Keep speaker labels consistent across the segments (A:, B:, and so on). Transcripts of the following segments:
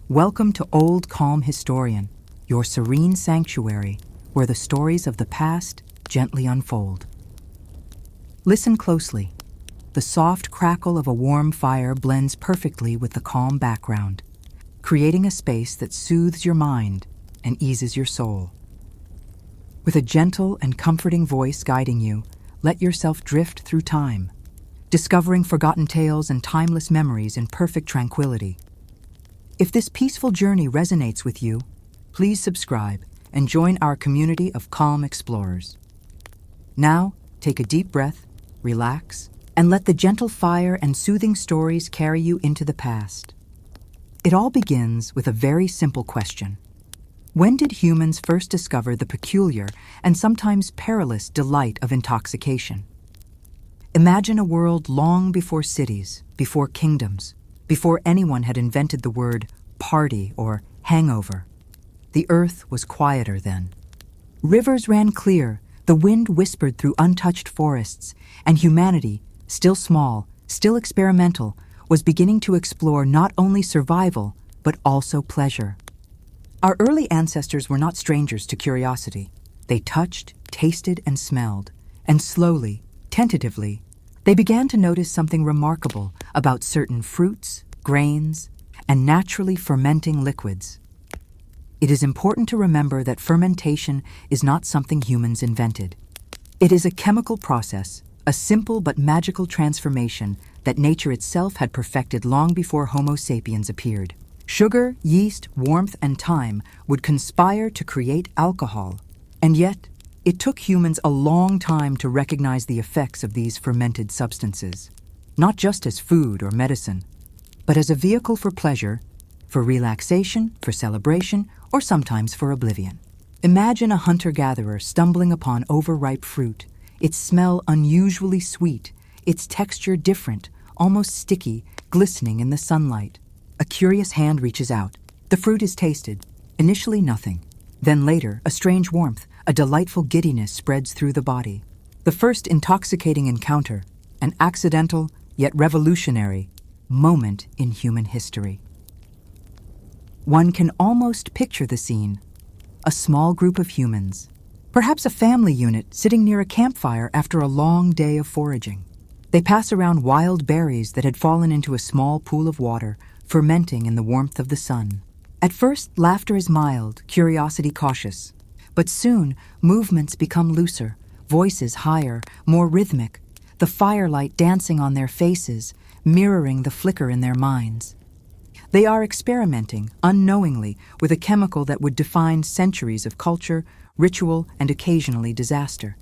A: Welcome to Old Calm Historian, your serene sanctuary where the stories of the past gently unfold. Listen closely. The soft crackle of a warm fire blends perfectly with the calm background, creating a space that soothes your mind and eases your soul. With a gentle and comforting voice guiding you, let yourself drift through time, discovering forgotten tales and timeless memories in perfect tranquility. If this peaceful journey resonates with you, please subscribe and join our community of calm explorers. Now, take a deep breath, relax, and let the gentle fire and soothing stories carry you into the past. It all begins with a very simple question. When did humans first discover the peculiar and sometimes perilous delight of intoxication? Imagine a world long before cities, before kingdoms, before anyone had invented the word party or hangover. The earth was quieter then. Rivers ran clear, the wind whispered through untouched forests, and humanity, still small, still experimental, was beginning to explore not only survival, but also pleasure. Our early ancestors were not strangers to curiosity. They touched, tasted, and smelled, and slowly, tentatively, they began to notice something remarkable about certain fruits, grains, and naturally fermenting liquids. It is important to remember that fermentation is not something humans invented. It is a chemical process, a simple but magical transformation that nature itself had perfected long before Homo sapiens appeared. Sugar, yeast, warmth, and time would conspire to create alcohol, and yet it took humans a long time to recognize the effects of these fermented substances, not just as food or medicine, but as a vehicle for pleasure, for relaxation, for celebration, or sometimes for oblivion. Imagine a hunter-gatherer stumbling upon overripe fruit, its smell unusually sweet, its texture different, almost sticky, glistening in the sunlight. A curious hand reaches out. The fruit is tasted. Initially nothing. Then later, a strange warmth, a delightful giddiness spreads through the body. The first intoxicating encounter, an accidental yet revolutionary moment in human history. One can almost picture the scene. A small group of humans, perhaps a family unit sitting near a campfire after a long day of foraging. They pass around wild berries that had fallen into a small pool of water, fermenting in the warmth of the sun. At first, laughter is mild, curiosity cautious. But soon, movements become looser, voices higher, more rhythmic, the firelight dancing on their faces, mirroring the flicker in their minds. They are experimenting, unknowingly, with a chemical that would define centuries of culture, ritual, and occasionally disaster.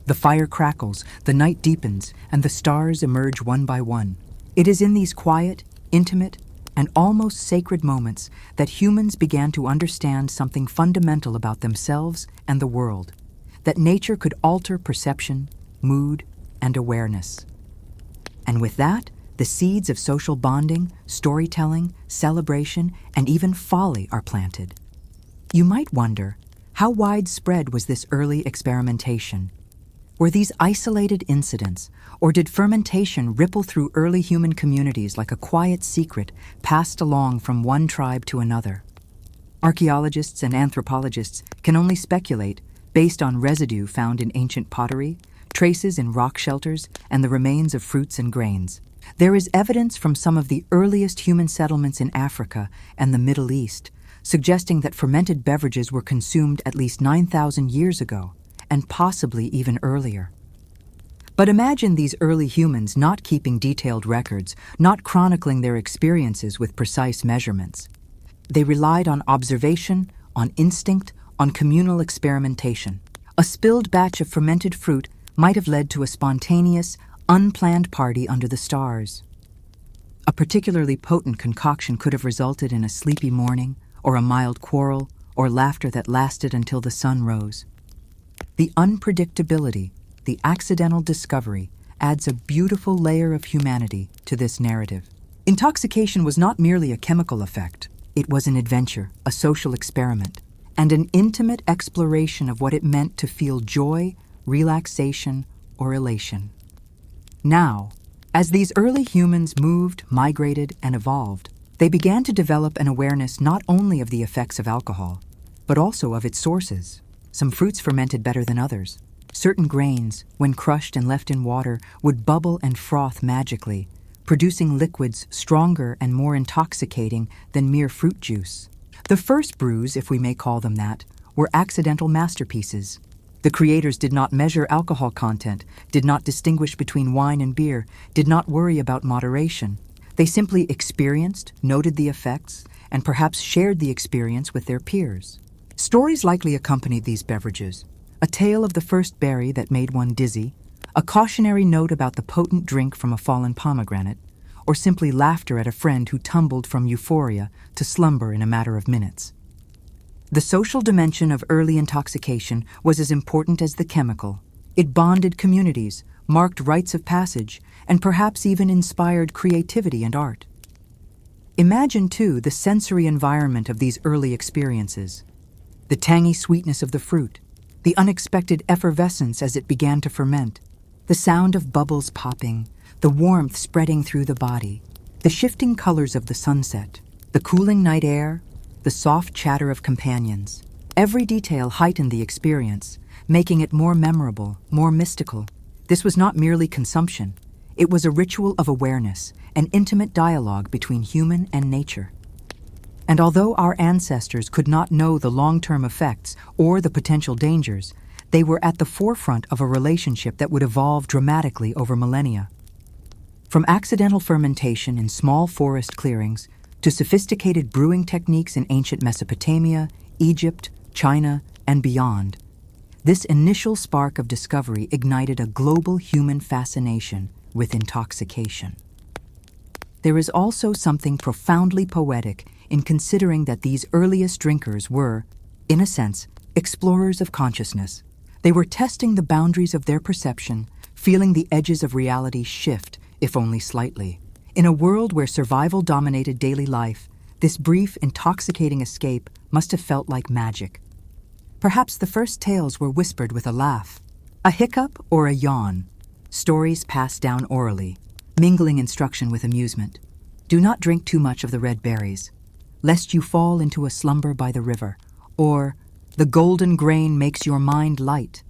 A: The fire crackles, the night deepens, and the stars emerge one by one. It is in these quiet, intimate, and almost sacred moments that humans began to understand something fundamental about themselves and the world, that nature could alter perception, mood, and awareness. And with that, the seeds of social bonding, storytelling, celebration, and even folly are planted. You might wonder, how widespread was this early experimentation? Were these isolated incidents, or did fermentation ripple through early human communities like a quiet secret passed along from one tribe to another? Archaeologists and anthropologists can only speculate based on residue found in ancient pottery, traces in rock shelters, and the remains of fruits and grains. There is evidence from some of the earliest human settlements in Africa and the Middle East, suggesting that fermented beverages were consumed at least 9,000 years ago, and possibly even earlier. But imagine these early humans not keeping detailed records, not chronicling their experiences with precise measurements. They relied on observation, on instinct, on communal experimentation. A spilled batch of fermented fruit might have led to a spontaneous, unplanned party under the stars. A particularly potent concoction could have resulted in a sleepy morning, or a mild quarrel, or laughter that lasted until the sun rose. The unpredictability, the accidental discovery, adds a beautiful layer of humanity to this narrative. Intoxication was not merely a chemical effect. It was an adventure, a social experiment, and an intimate exploration of what it meant to feel joy, relaxation, or elation. Now, as these early humans moved, migrated, and evolved, They began to develop an awareness not only of the effects of alcohol, but also of its sources. Some fruits fermented better than others. Certain grains, when crushed and left in water, would bubble and froth magically, producing liquids stronger and more intoxicating than mere fruit juice. The first brews, if we may call them that, were accidental masterpieces. The creators did not measure alcohol content, did not distinguish between wine and beer, did not worry about moderation. They simply experienced, noted the effects, and perhaps shared the experience with their peers. Stories likely accompanied these beverages. A tale of the first berry that made one dizzy, a cautionary note about the potent drink from a fallen pomegranate, or simply laughter at a friend who tumbled from euphoria to slumber in a matter of minutes. The social dimension of early intoxication was as important as the chemical. It bonded communities, marked rites of passage, and perhaps even inspired creativity and art. Imagine, too, the sensory environment of these early experiences. The tangy sweetness of the fruit, the unexpected effervescence as it began to ferment, the sound of bubbles popping, the warmth spreading through the body, the shifting colors of the sunset, the cooling night air, the soft chatter of companions. Every detail heightened the experience, making it more memorable, more mystical. This was not merely consumption. It was a ritual of awareness, an intimate dialogue between human and nature. And although our ancestors could not know the long-term effects or the potential dangers, they were at the forefront of a relationship that would evolve dramatically over millennia. From accidental fermentation in small forest clearings to sophisticated brewing techniques in ancient Mesopotamia, Egypt, China, and beyond, this initial spark of discovery ignited a global human fascination with intoxication. There is also something profoundly poetic in considering that these earliest drinkers were, in a sense, explorers of consciousness. They were testing the boundaries of their perception, feeling the edges of reality shift, if only slightly. In a world where survival dominated daily life, this brief, intoxicating escape must have felt like magic. Perhaps the first tales were whispered with a laugh, a hiccup or a yawn, stories passed down orally, mingling instruction with amusement. Do not drink too much of the red berries, lest you fall into a slumber by the river, or the golden grain makes your mind light,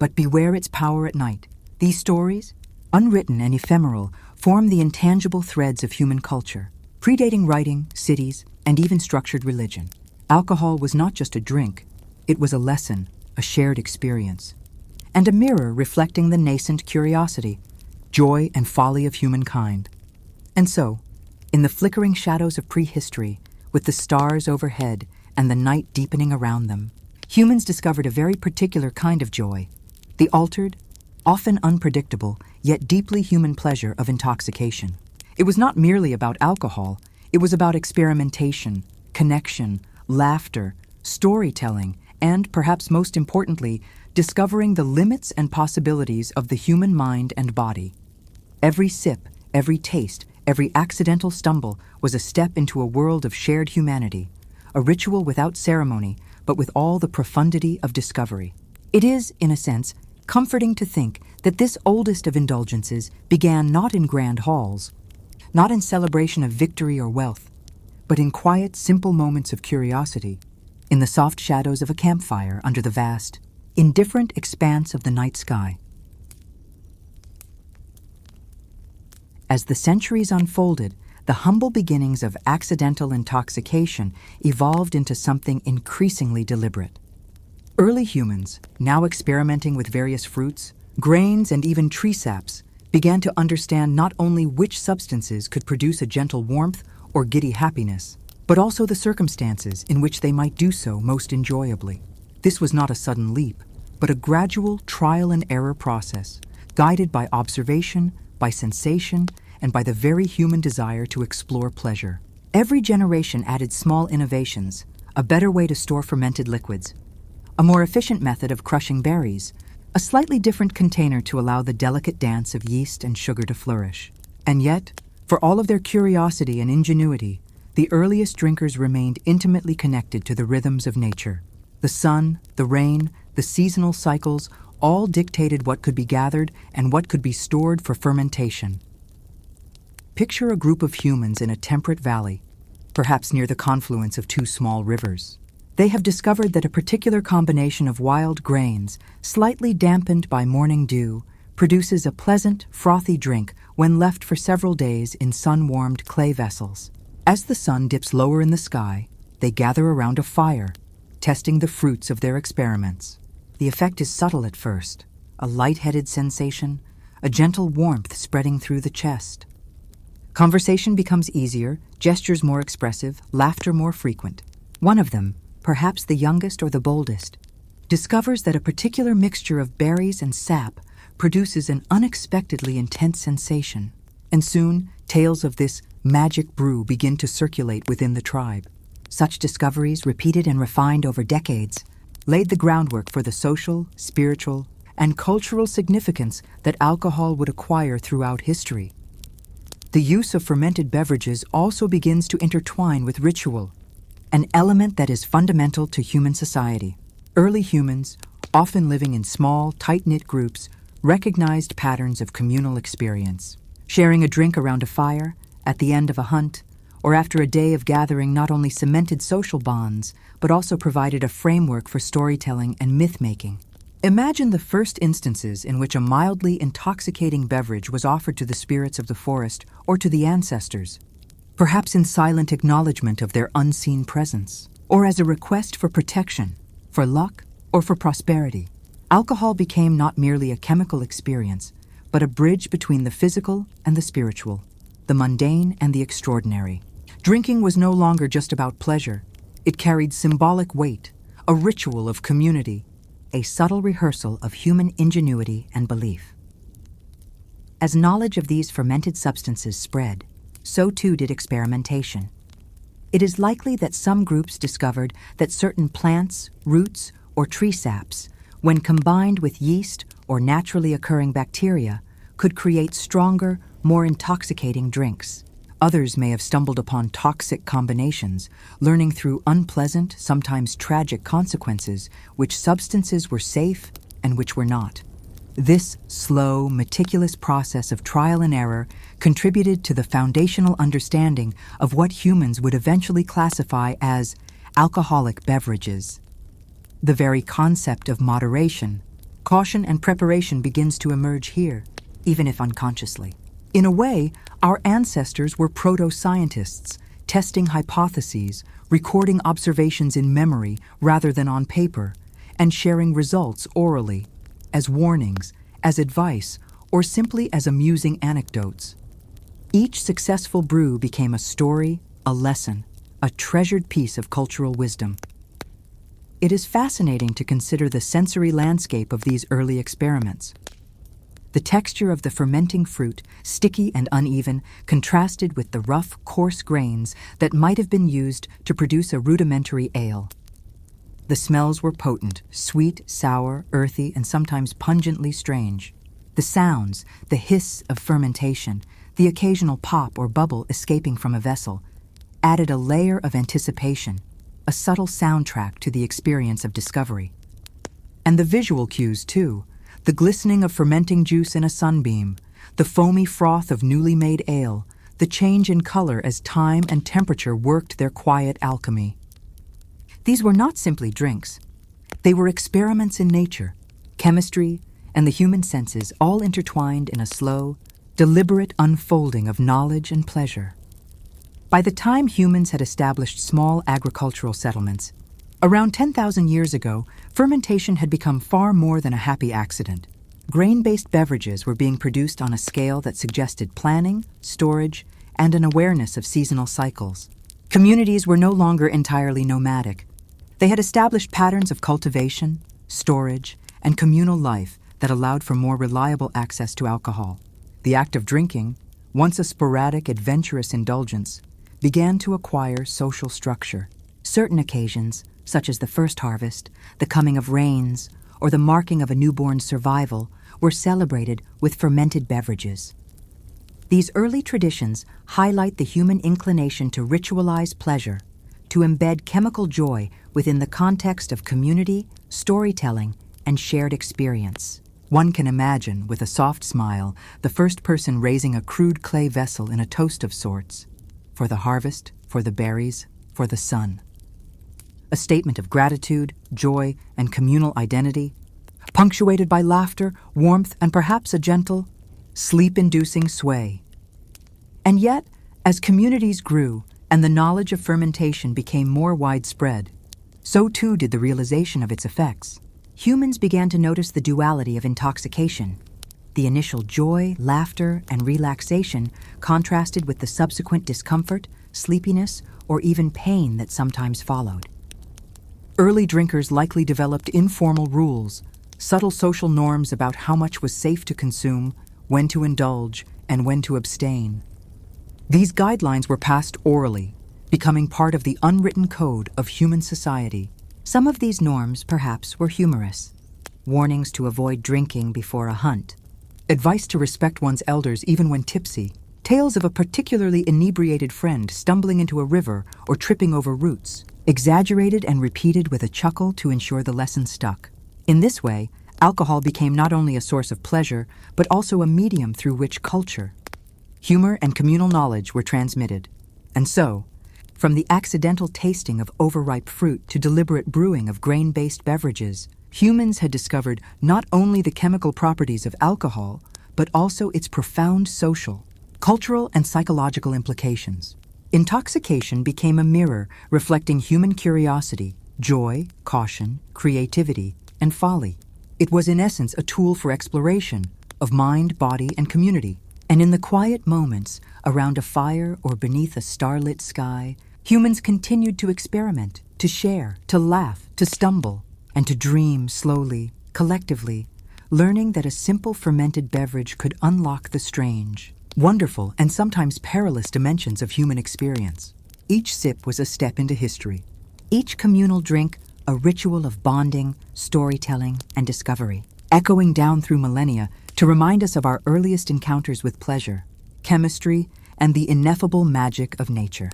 A: but beware its power at night. These stories, unwritten and ephemeral, form the intangible threads of human culture, predating writing, cities, and even structured religion. Alcohol was not just a drink, it was a lesson, a shared experience, and a mirror reflecting the nascent curiosity, joy and folly of humankind. And so, in the flickering shadows of prehistory, with the stars overhead and the night deepening around them, humans discovered a very particular kind of joy, the altered, often unpredictable, yet deeply human pleasure of intoxication. It was not merely about alcohol, it was about experimentation, connection, laughter, storytelling, and, perhaps most importantly, discovering the limits and possibilities of the human mind and body. Every sip, every taste, every accidental stumble was a step into a world of shared humanity, a ritual without ceremony, but with all the profundity of discovery. It is, in a sense, comforting to think that this oldest of indulgences began not in grand halls, not in celebration of victory or wealth, but in quiet, simple moments of curiosity, in the soft shadows of a campfire under the vast, indifferent expanse of the night sky. As the centuries unfolded, the humble beginnings of accidental intoxication evolved into something increasingly deliberate. Early humans, now experimenting with various fruits, grains, and even tree saps, began to understand not only which substances could produce a gentle warmth or giddy happiness, but also the circumstances in which they might do so most enjoyably. This was not a sudden leap, but a gradual trial and error process, guided by observation, by sensation, and by the very human desire to explore pleasure. Every generation added small innovations, a better way to store fermented liquids, a more efficient method of crushing berries, a slightly different container to allow the delicate dance of yeast and sugar to flourish. And yet, for all of their curiosity and ingenuity, the earliest drinkers remained intimately connected to the rhythms of nature. The sun, the rain, the seasonal cycles all dictated what could be gathered and what could be stored for fermentation. Picture a group of humans in a temperate valley, perhaps near the confluence of two small rivers. They have discovered that a particular combination of wild grains, slightly dampened by morning dew, produces a pleasant, frothy drink when left for several days in sun-warmed clay vessels. As the sun dips lower in the sky, they gather around a fire, testing the fruits of their experiments. The effect is subtle at first, a light-headed sensation, a gentle warmth spreading through the chest. Conversation becomes easier, gestures more expressive, laughter more frequent. One of them, perhaps the youngest or the boldest, discovers that a particular mixture of berries and sap produces an unexpectedly intense sensation, and soon tales of this magic brew begin to circulate within the tribe. Such discoveries, repeated and refined over decades, laid the groundwork for the social, spiritual, and cultural significance that alcohol would acquire throughout history. The use of fermented beverages also begins to intertwine with ritual, an element that is fundamental to human society. Early humans, often living in small, tight-knit groups, recognized patterns of communal experience. Sharing a drink around a fire, at the end of a hunt, or after a day of gathering not only cemented social bonds, but also provided a framework for storytelling and myth-making. Imagine the first instances in which a mildly intoxicating beverage was offered to the spirits of the forest or to the ancestors, perhaps in silent acknowledgement of their unseen presence, or as a request for protection, for luck, or for prosperity. Alcohol became not merely a chemical experience, but a bridge between the physical and the spiritual, the mundane and the extraordinary. Drinking was no longer just about pleasure. It carried symbolic weight, a ritual of community, a subtle rehearsal of human ingenuity and belief. As knowledge of these fermented substances spread, so too did experimentation. It is likely that some groups discovered that certain plants, roots, or tree saps, when combined with yeast or naturally occurring bacteria, could create stronger, more intoxicating drinks. Others may have stumbled upon toxic combinations, learning through unpleasant, sometimes tragic consequences, which substances were safe and which were not. This slow, meticulous process of trial and error contributed to the foundational understanding of what humans would eventually classify as alcoholic beverages. The very concept of moderation, caution, and preparation begins to emerge here, even if unconsciously. In a way, our ancestors were proto-scientists, testing hypotheses, recording observations in memory rather than on paper, and sharing results orally, as warnings, as advice, or simply as amusing anecdotes. Each successful brew became a story, a lesson, a treasured piece of cultural wisdom. It is fascinating to consider the sensory landscape of these early experiments. The texture of the fermenting fruit, sticky and uneven, contrasted with the rough, coarse grains that might have been used to produce a rudimentary ale. The smells were potent, sweet, sour, earthy, and sometimes pungently strange. The sounds, the hiss of fermentation, the occasional pop or bubble escaping from a vessel, added a layer of anticipation, a subtle soundtrack to the experience of discovery. And the visual cues, too. The glistening of fermenting juice in a sunbeam, the foamy froth of newly made ale, the change in color as time and temperature worked their quiet alchemy. These were not simply drinks. They were experiments in nature, chemistry, and the human senses all intertwined in a slow, deliberate unfolding of knowledge and pleasure. By the time humans had established small agricultural settlements, around 10,000 years ago, fermentation had become far more than a happy accident. Grain-based beverages were being produced on a scale that suggested planning, storage, and an awareness of seasonal cycles. Communities were no longer entirely nomadic. They had established patterns of cultivation, storage, and communal life that allowed for more reliable access to alcohol. The act of drinking, once a sporadic, adventurous indulgence, began to acquire social structure. Certain occasions, such as the first harvest, the coming of rains, or the marking of a newborn's survival, were celebrated with fermented beverages. These early traditions highlight the human inclination to ritualize pleasure, to embed chemical joy within the context of community, storytelling, and shared experience. One can imagine, with a soft smile, the first person raising a crude clay vessel in a toast of sorts, for the harvest, for the berries, for the sun. A statement of gratitude, joy, and communal identity, punctuated by laughter, warmth, and perhaps a gentle, sleep-inducing sway. And yet, as communities grew and the knowledge of fermentation became more widespread, so too did the realization of its effects. Humans began to notice the duality of intoxication. The initial joy, laughter, and relaxation contrasted with the subsequent discomfort, sleepiness, or even pain that sometimes followed. Early drinkers likely developed informal rules, subtle social norms about how much was safe to consume, when to indulge, and when to abstain. These guidelines were passed orally, becoming part of the unwritten code of human society. Some of these norms, perhaps, were humorous. Warnings to avoid drinking before a hunt. Advice to respect one's elders even when tipsy. Tales of a particularly inebriated friend stumbling into a river or tripping over roots. Exaggerated and repeated with a chuckle to ensure the lesson stuck. In this way, alcohol became not only a source of pleasure, but also a medium through which culture, humor, and communal knowledge were transmitted. And so, from the accidental tasting of overripe fruit to deliberate brewing of grain-based beverages, humans had discovered not only the chemical properties of alcohol, but also its profound social, cultural, and psychological implications. Intoxication became a mirror reflecting human curiosity, joy, caution, creativity, and folly. It was in essence a tool for exploration of mind, body, and community. And in the quiet moments around a fire or beneath a starlit sky, humans continued to experiment, to share, to laugh, to stumble, and to dream slowly, collectively, learning that a simple fermented beverage could unlock the strange, wonderful, and sometimes perilous dimensions of human experience. Each sip was a step into history. Each communal drink a ritual of bonding, storytelling, and discovery, echoing down through millennia to remind us of our earliest encounters with pleasure, chemistry, and the ineffable magic of nature.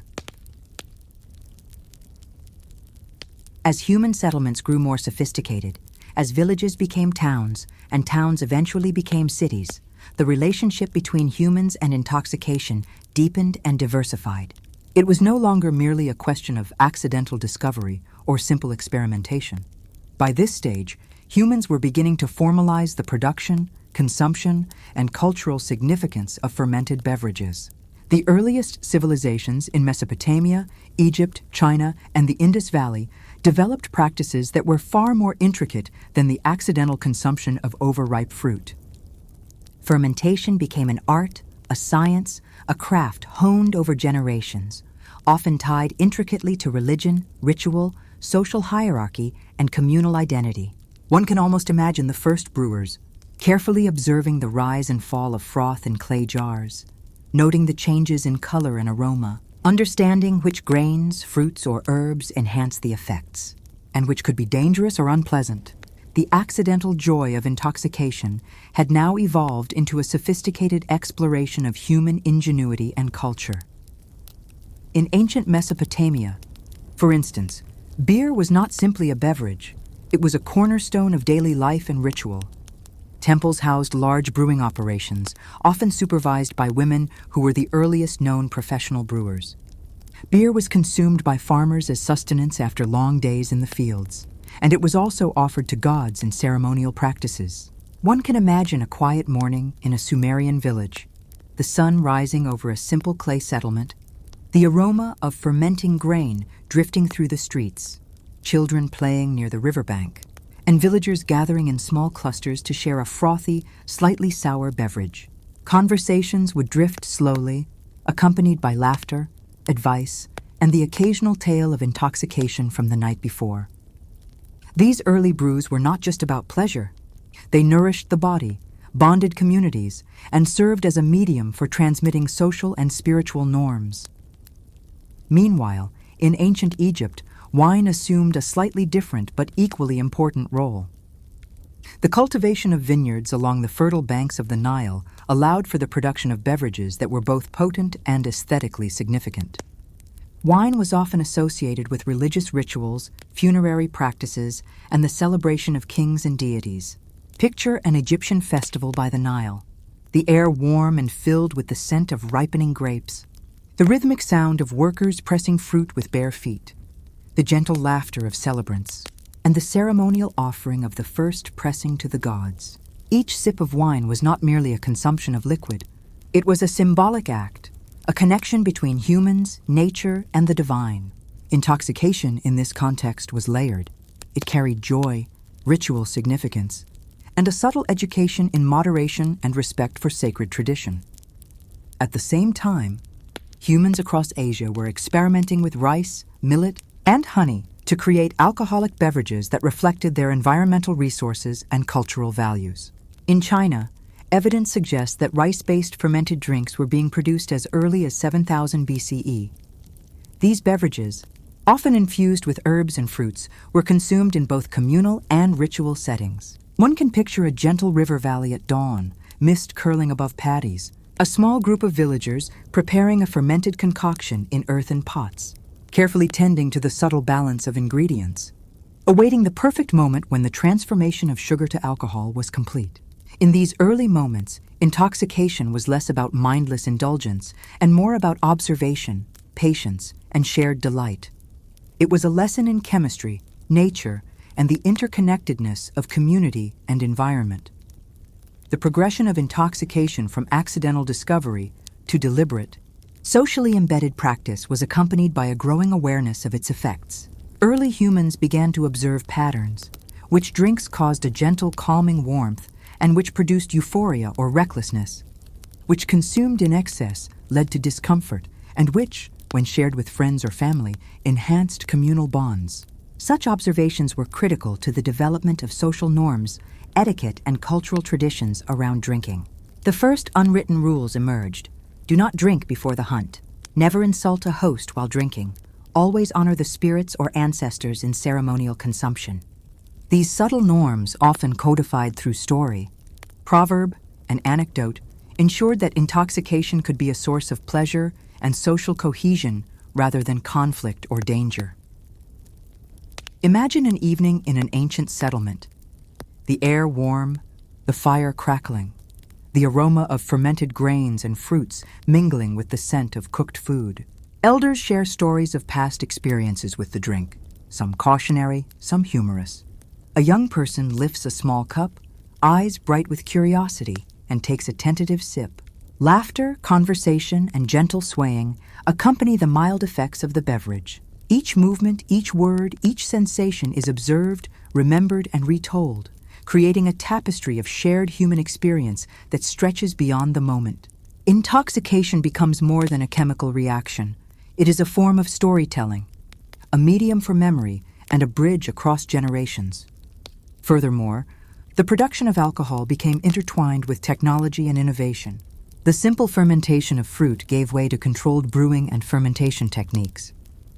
A: As human settlements grew more sophisticated, as villages became towns, and towns eventually became cities, the relationship between humans and intoxication deepened and diversified. It was no longer merely a question of accidental discovery or simple experimentation. By this stage, humans were beginning to formalize the production, consumption, and cultural significance of fermented beverages. The earliest civilizations in Mesopotamia, Egypt, China, and the Indus Valley developed practices that were far more intricate than the accidental consumption of overripe fruit. Fermentation became an art, a science, a craft honed over generations, often tied intricately to religion, ritual, social hierarchy, and communal identity. One can almost imagine the first brewers, carefully observing the rise and fall of froth in clay jars, noting the changes in color and aroma, understanding which grains, fruits, or herbs enhance the effects, and which could be dangerous or unpleasant. The accidental joy of intoxication had now evolved into a sophisticated exploration of human ingenuity and culture. In ancient Mesopotamia, for instance, beer was not simply a beverage. It was a cornerstone of daily life and ritual. Temples housed large brewing operations, often supervised by women who were the earliest known professional brewers. Beer was consumed by farmers as sustenance after long days in the fields, and it was also offered to gods in ceremonial practices. One can imagine a quiet morning in a Sumerian village, the sun rising over a simple clay settlement, the aroma of fermenting grain drifting through the streets, children playing near the riverbank, and villagers gathering in small clusters to share a frothy, slightly sour beverage. Conversations would drift slowly, accompanied by laughter, advice, and the occasional tale of intoxication from the night before. These early brews were not just about pleasure. They nourished the body, bonded communities, and served as a medium for transmitting social and spiritual norms. Meanwhile, in ancient Egypt, wine assumed a slightly different but equally important role. The cultivation of vineyards along the fertile banks of the Nile allowed for the production of beverages that were both potent and aesthetically significant. Wine was often associated with religious rituals, funerary practices, and the celebration of kings and deities. Picture an Egyptian festival by the Nile, the air warm and filled with the scent of ripening grapes, The rhythmic sound of workers pressing fruit with bare feet, the gentle laughter of celebrants, and the ceremonial offering of the first pressing to the gods. Each sip of wine was not merely a consumption of liquid. It was a symbolic act, a connection between humans, nature, and the divine. Intoxication in this context was layered. It carried joy, ritual significance, and a subtle education in moderation and respect for sacred tradition. At the same time, humans across Asia were experimenting with rice, millet, and honey to create alcoholic beverages that reflected their environmental resources and cultural values. In China, evidence suggests that rice-based fermented drinks were being produced as early as 7000 BCE. These beverages, often infused with herbs and fruits, were consumed in both communal and ritual settings. One can picture a gentle river valley at dawn, mist curling above paddies, a small group of villagers preparing a fermented concoction in earthen pots, carefully tending to the subtle balance of ingredients, awaiting the perfect moment when the transformation of sugar to alcohol was complete. In these early moments, intoxication was less about mindless indulgence and more about observation, patience, and shared delight. It was a lesson in chemistry, nature, and the interconnectedness of community and environment. The progression of intoxication from accidental discovery to deliberate, socially embedded practice was accompanied by a growing awareness of its effects. Early humans began to observe patterns, which drinks caused a gentle, calming warmth and which produced euphoria or recklessness, which consumed in excess led to discomfort, and which, when shared with friends or family, enhanced communal bonds. Such observations were critical to the development of social norms, etiquette, and cultural traditions around drinking. The first unwritten rules emerged. Do not drink before the hunt. Never insult a host while drinking. Always honor the spirits or ancestors in ceremonial consumption. These subtle norms, often codified through story, proverb, and anecdote, ensured that intoxication could be a source of pleasure and social cohesion rather than conflict or danger. Imagine an evening in an ancient settlement. The air warm, the fire crackling, the aroma of fermented grains and fruits mingling with the scent of cooked food. Elders share stories of past experiences with the drink, some cautionary, some humorous. A young person lifts a small cup, eyes bright with curiosity, and takes a tentative sip. Laughter, conversation, and gentle swaying accompany the mild effects of the beverage. Each movement, each word, each sensation is observed, remembered, and retold, creating a tapestry of shared human experience that stretches beyond the moment. Intoxication becomes more than a chemical reaction. It is a form of storytelling, a medium for memory, and a bridge across generations. Furthermore, the production of alcohol became intertwined with technology and innovation. The simple fermentation of fruit gave way to controlled brewing and fermentation techniques.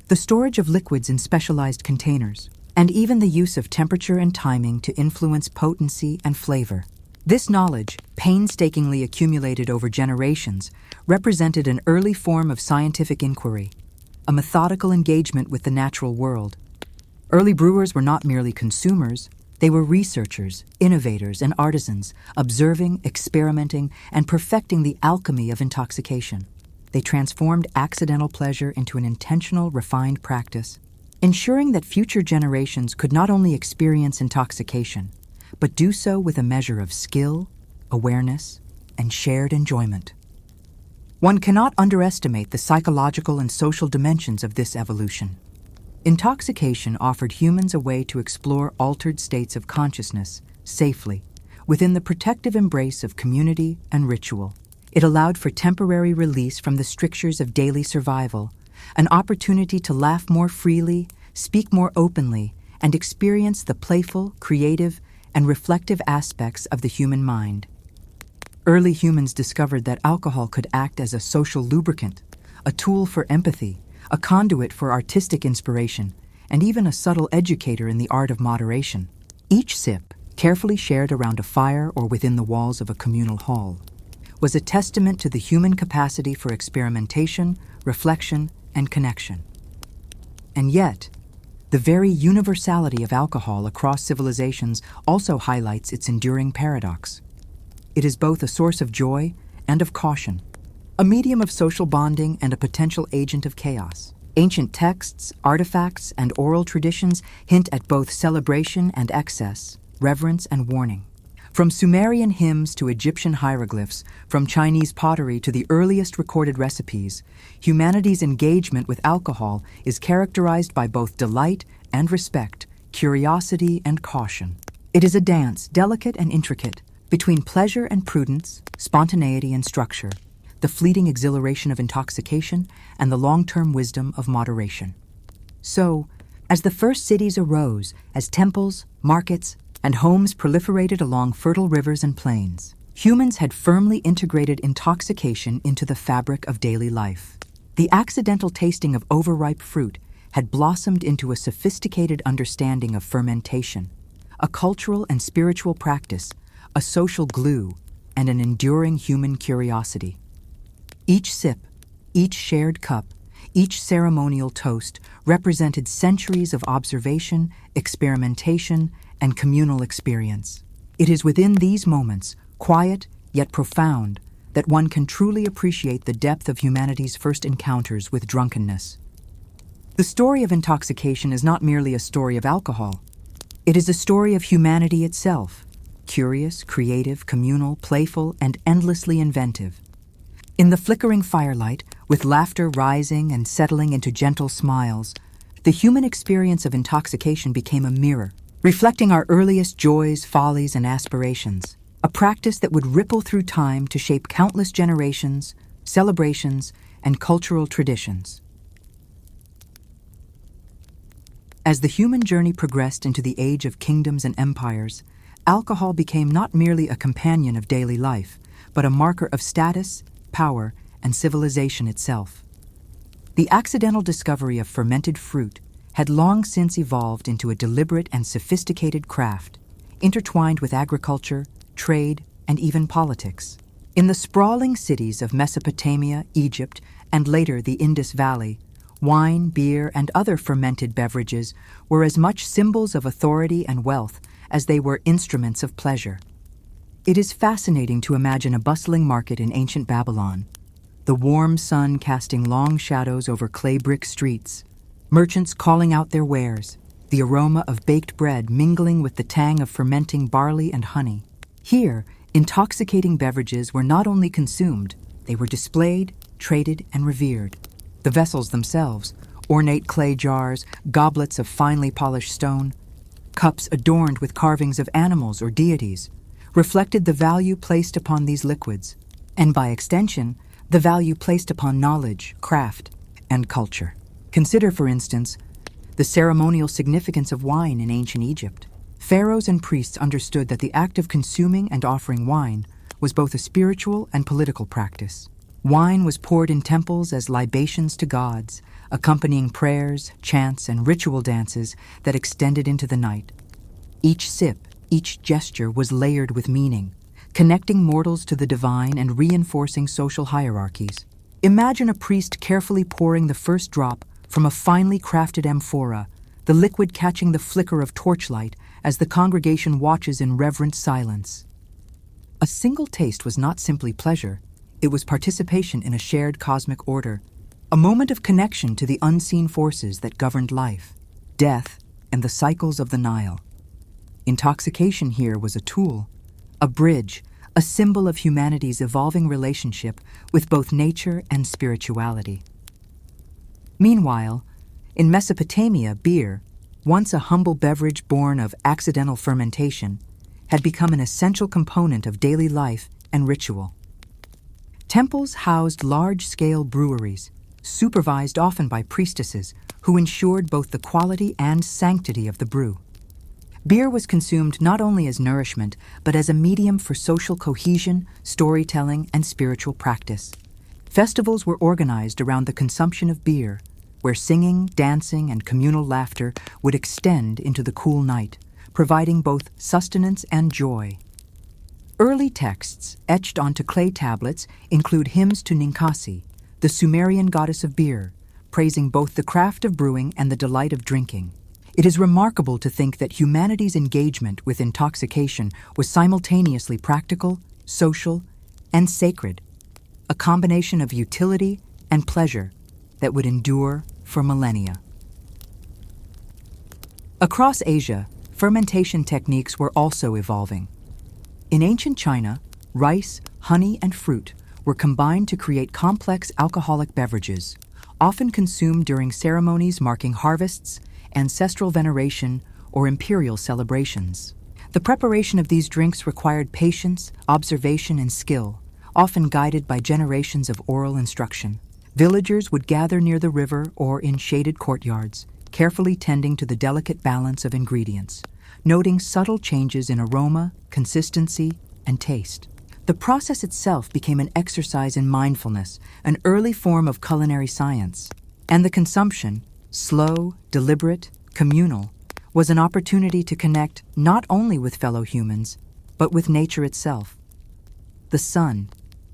A: The storage of liquids in specialized containers, and even the use of temperature and timing to influence potency and flavor. This knowledge, painstakingly accumulated over generations, represented an early form of scientific inquiry, a methodical engagement with the natural world. Early brewers were not merely consumers, they were researchers, innovators, and artisans, observing, experimenting, and perfecting the alchemy of intoxication. They transformed accidental pleasure into an intentional, refined practice, ensuring that future generations could not only experience intoxication, but do so with a measure of skill, awareness, and shared enjoyment. One cannot underestimate the psychological and social dimensions of this evolution. Intoxication offered humans a way to explore altered states of consciousness safely, within the protective embrace of community and ritual. It allowed for temporary release from the strictures of daily survival, an opportunity to laugh more freely, speak more openly, and experience the playful, creative, and reflective aspects of the human mind. Early humans discovered that alcohol could act as a social lubricant, a tool for empathy, a conduit for artistic inspiration, and even a subtle educator in the art of moderation. Each sip, carefully shared around a fire or within the walls of a communal hall, was a testament to the human capacity for experimentation, reflection, and connection. And yet, the very universality of alcohol across civilizations also highlights its enduring paradox. It is both a source of joy and of caution, a medium of social bonding and a potential agent of chaos. Ancient texts, artifacts, and oral traditions hint at both celebration and excess, reverence and warning. From Sumerian hymns to Egyptian hieroglyphs, from Chinese pottery to the earliest recorded recipes, humanity's engagement with alcohol is characterized by both delight and respect, curiosity and caution. It is a dance, delicate and intricate, between pleasure and prudence, spontaneity and structure, the fleeting exhilaration of intoxication and the long-term wisdom of moderation. So, as the first cities arose, as temples, markets, and homes proliferated along fertile rivers and plains, humans had firmly integrated intoxication into the fabric of daily life. The accidental tasting of overripe fruit had blossomed into a sophisticated understanding of fermentation, a cultural and spiritual practice, a social glue, and an enduring human curiosity. Each sip, each shared cup, each ceremonial toast represented centuries of observation, experimentation, and communal experience. It is within these moments, quiet yet profound, that one can truly appreciate the depth of humanity's first encounters with drunkenness. The story of intoxication is not merely a story of alcohol. It is a story of humanity itself, curious, creative, communal, playful, and endlessly inventive. In the flickering firelight, with laughter rising and settling into gentle smiles, the human experience of intoxication became a mirror, reflecting our earliest joys, follies, and aspirations, a practice that would ripple through time to shape countless generations, celebrations, and cultural traditions. As the human journey progressed into the age of kingdoms and empires, alcohol became not merely a companion of daily life, but a marker of status, power, and civilization itself. The accidental discovery of fermented fruit had long since evolved into a deliberate and sophisticated craft, intertwined with agriculture, trade, and even politics. In the sprawling cities of Mesopotamia, Egypt, and later the Indus Valley, wine, beer, and other fermented beverages were as much symbols of authority and wealth as they were instruments of pleasure. It is fascinating to imagine a bustling market in ancient Babylon, the warm sun casting long shadows over clay brick streets, merchants calling out their wares, the aroma of baked bread mingling with the tang of fermenting barley and honey. Here, intoxicating beverages were not only consumed, they were displayed, traded, and revered. The vessels themselves, ornate clay jars, goblets of finely polished stone, cups adorned with carvings of animals or deities, reflected the value placed upon these liquids, and by extension, the value placed upon knowledge, craft, and culture. Consider, for instance, the ceremonial significance of wine in ancient Egypt. Pharaohs and priests understood that the act of consuming and offering wine was both a spiritual and political practice. Wine was poured in temples as libations to gods, accompanying prayers, chants, and ritual dances that extended into the night. Each sip, each gesture was layered with meaning, connecting mortals to the divine and reinforcing social hierarchies. Imagine a priest carefully pouring the first drop from a finely crafted amphora, the liquid catching the flicker of torchlight as the congregation watches in reverent silence. A single taste was not simply pleasure, it was participation in a shared cosmic order, a moment of connection to the unseen forces that governed life, death, and the cycles of the Nile. Intoxication here was a tool, a bridge, a symbol of humanity's evolving relationship with both nature and spirituality. Meanwhile, in Mesopotamia, beer, once a humble beverage born of accidental fermentation, had become an essential component of daily life and ritual. Temples housed large-scale breweries, supervised often by priestesses, who ensured both the quality and sanctity of the brew. Beer was consumed not only as nourishment, but as a medium for social cohesion, storytelling, and spiritual practice. Festivals were organized around the consumption of beer, where singing, dancing, and communal laughter would extend into the cool night, providing both sustenance and joy. Early texts, etched onto clay tablets, include hymns to Ninkasi, the Sumerian goddess of beer, praising both the craft of brewing and the delight of drinking. It is remarkable to think that humanity's engagement with intoxication was simultaneously practical, social, and sacred. a combination of utility and pleasure that would endure for millennia. Across Asia, fermentation techniques were also evolving. In ancient China, rice, honey, and fruit were combined to create complex alcoholic beverages, often consumed during ceremonies marking harvests, ancestral veneration, or imperial celebrations. The preparation of these drinks required patience, observation, and skill, often guided by generations of oral instruction. Villagers would gather near the river or in shaded courtyards, carefully tending to the delicate balance of ingredients, noting subtle changes in aroma, consistency, and taste. The process itself became an exercise in mindfulness, an early form of culinary science. And the consumption, slow, deliberate, communal, was an opportunity to connect not only with fellow humans, but with nature itself. The sun,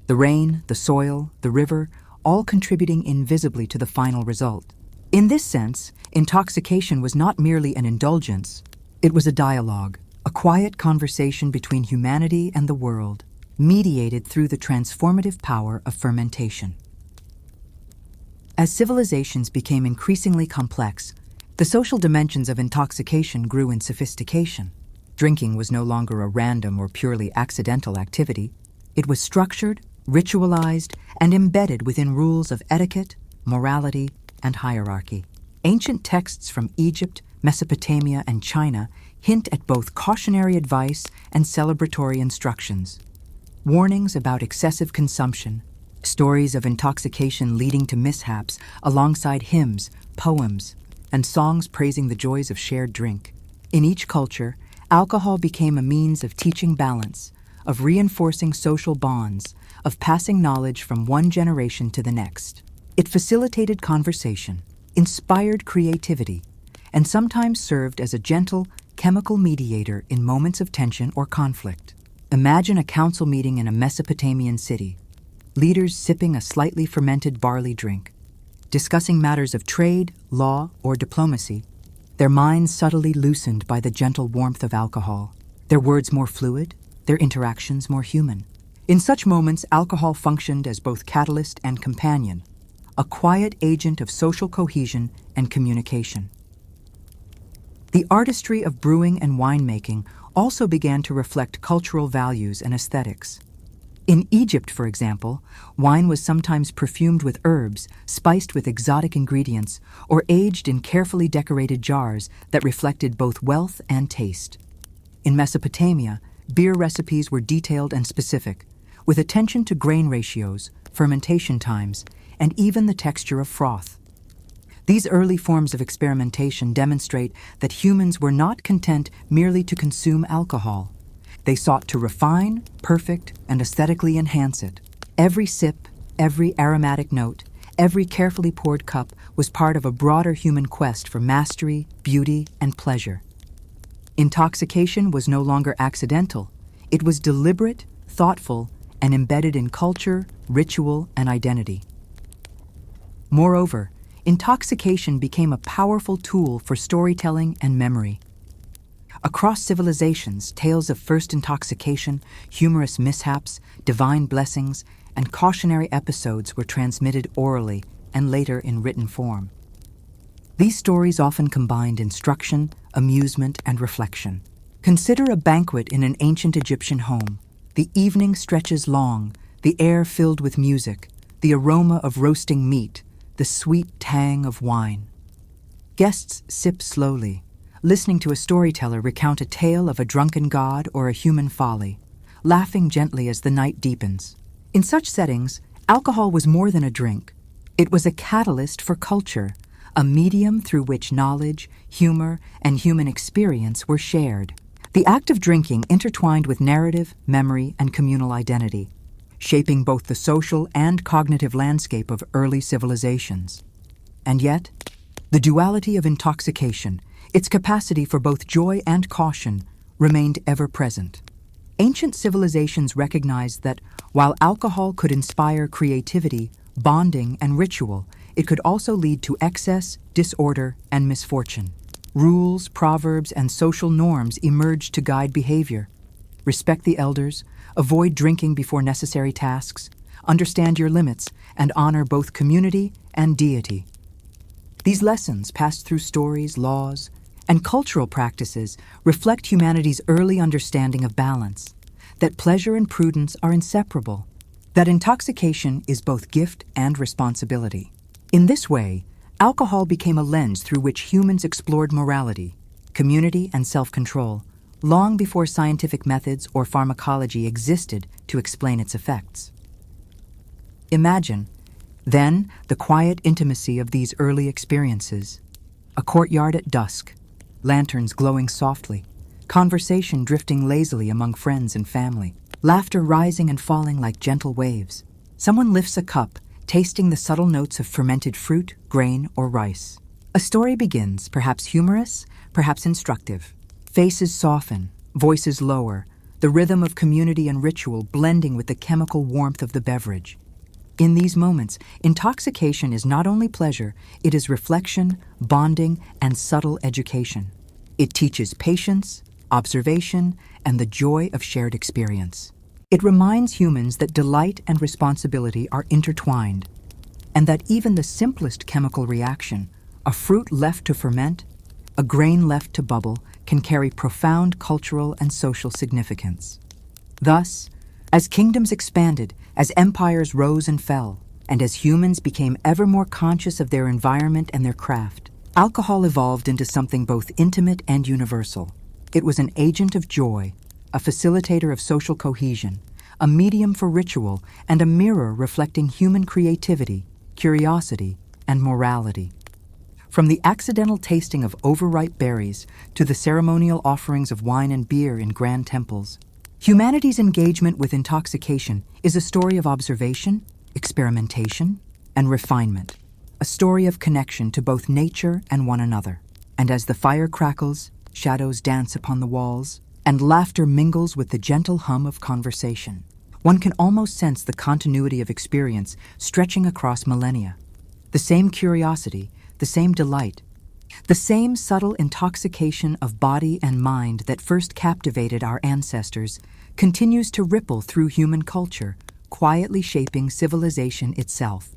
A: the rain, the soil, the river, all contributing invisibly to the final result. In this sense, intoxication was not merely an indulgence, it was a dialogue, a quiet conversation between humanity and the world, mediated through the transformative power of fermentation. As civilizations became increasingly complex, the social dimensions of intoxication grew in sophistication. Drinking was no longer a random or purely accidental activity. It was structured, ritualized, and embedded within rules of etiquette, morality, and hierarchy. Ancient texts from Egypt, Mesopotamia, and China hint at both cautionary advice and celebratory instructions. Warnings about excessive consumption, stories of intoxication leading to mishaps alongside hymns, poems, and songs praising the joys of shared drink. In each culture, alcohol became a means of teaching balance, of reinforcing social bonds, of passing knowledge from one generation to the next. It facilitated conversation, inspired creativity, and sometimes served as a gentle, chemical mediator in moments of tension or conflict. Imagine a council meeting in a Mesopotamian city, leaders sipping a slightly fermented barley drink, discussing matters of trade, law, or diplomacy, their minds subtly loosened by the gentle warmth of alcohol, their words more fluid, their interactions more human. In such moments, alcohol functioned as both catalyst and companion, a quiet agent of social cohesion and communication. The artistry of brewing and winemaking also began to reflect cultural values and aesthetics. In Egypt, for example, wine was sometimes perfumed with herbs, spiced with exotic ingredients, or aged in carefully decorated jars that reflected both wealth and taste. In Mesopotamia, beer recipes were detailed and specific, with attention to grain ratios, fermentation times, and even the texture of froth. These early forms of experimentation demonstrate that humans were not content merely to consume alcohol. They sought to refine, perfect, and aesthetically enhance it. Every sip, every aromatic note, every carefully poured cup was part of a broader human quest for mastery, beauty, and pleasure. Intoxication was no longer accidental. It was deliberate, thoughtful, and embedded in culture, ritual, and identity. Moreover, intoxication became a powerful tool for storytelling and memory. Across civilizations, tales of first intoxication, humorous mishaps, divine blessings, and cautionary episodes were transmitted orally and later in written form. These stories often combined instruction, amusement, and reflection. Consider a banquet in an ancient Egyptian home. The evening stretches long, the air filled with music, the aroma of roasting meat, the sweet tang of wine. Guests sip slowly, listening to a storyteller recount a tale of a drunken god or a human folly, laughing gently as the night deepens. In such settings, alcohol was more than a drink. It was a catalyst for culture, a medium through which knowledge, humor, and human experience were shared. The act of drinking intertwined with narrative, memory, and communal identity, shaping both the social and cognitive landscape of early civilizations. And yet, the duality of intoxication, its capacity for both joy and caution, remained ever present. Ancient civilizations recognized that while alcohol could inspire creativity, bonding, and ritual, it could also lead to excess, disorder, and misfortune. Rules, proverbs, and social norms emerged to guide behavior. Respect the elders, avoid drinking before necessary tasks, understand your limits, and honor both community and deity. These lessons, passed through stories, laws, and cultural practices, reflect humanity's early understanding of balance, that pleasure and prudence are inseparable, that intoxication is both gift and responsibility. In this way, alcohol became a lens through which humans explored morality, community, and self-control, long before scientific methods or pharmacology existed to explain its effects. Imagine, then, the quiet intimacy of these early experiences. A courtyard at dusk, lanterns glowing softly, conversation drifting lazily among friends and family, laughter rising and falling like gentle waves. Someone lifts a cup, tasting the subtle notes of fermented fruit, grain, or rice. A story begins, perhaps humorous, perhaps instructive. Faces soften, voices lower, the rhythm of community and ritual blending with the chemical warmth of the beverage. In these moments, intoxication is not only pleasure, it is reflection, bonding, and subtle education. It teaches patience, observation, and the joy of shared experience. It reminds humans that delight and responsibility are intertwined, and that even the simplest chemical reaction, a fruit left to ferment, a grain left to bubble, can carry profound cultural and social significance. Thus, as kingdoms expanded, as empires rose and fell, and as humans became ever more conscious of their environment and their craft, alcohol evolved into something both intimate and universal. It was an agent of joy, a facilitator of social cohesion, a medium for ritual, and a mirror reflecting human creativity, curiosity, and morality. From the accidental tasting of overripe berries to the ceremonial offerings of wine and beer in grand temples, humanity's engagement with intoxication is a story of observation, experimentation, and refinement, a story of connection to both nature and one another. And as the fire crackles, shadows dance upon the walls, and laughter mingles with the gentle hum of conversation, one can almost sense the continuity of experience stretching across millennia. The same curiosity, the same delight, the same subtle intoxication of body and mind that first captivated our ancestors continues to ripple through human culture, quietly shaping civilization itself.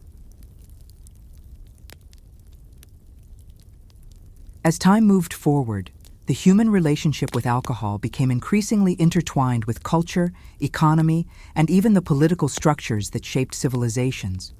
A: As time moved forward, the human relationship with alcohol became increasingly intertwined with culture, economy, and even the political structures that shaped civilizations.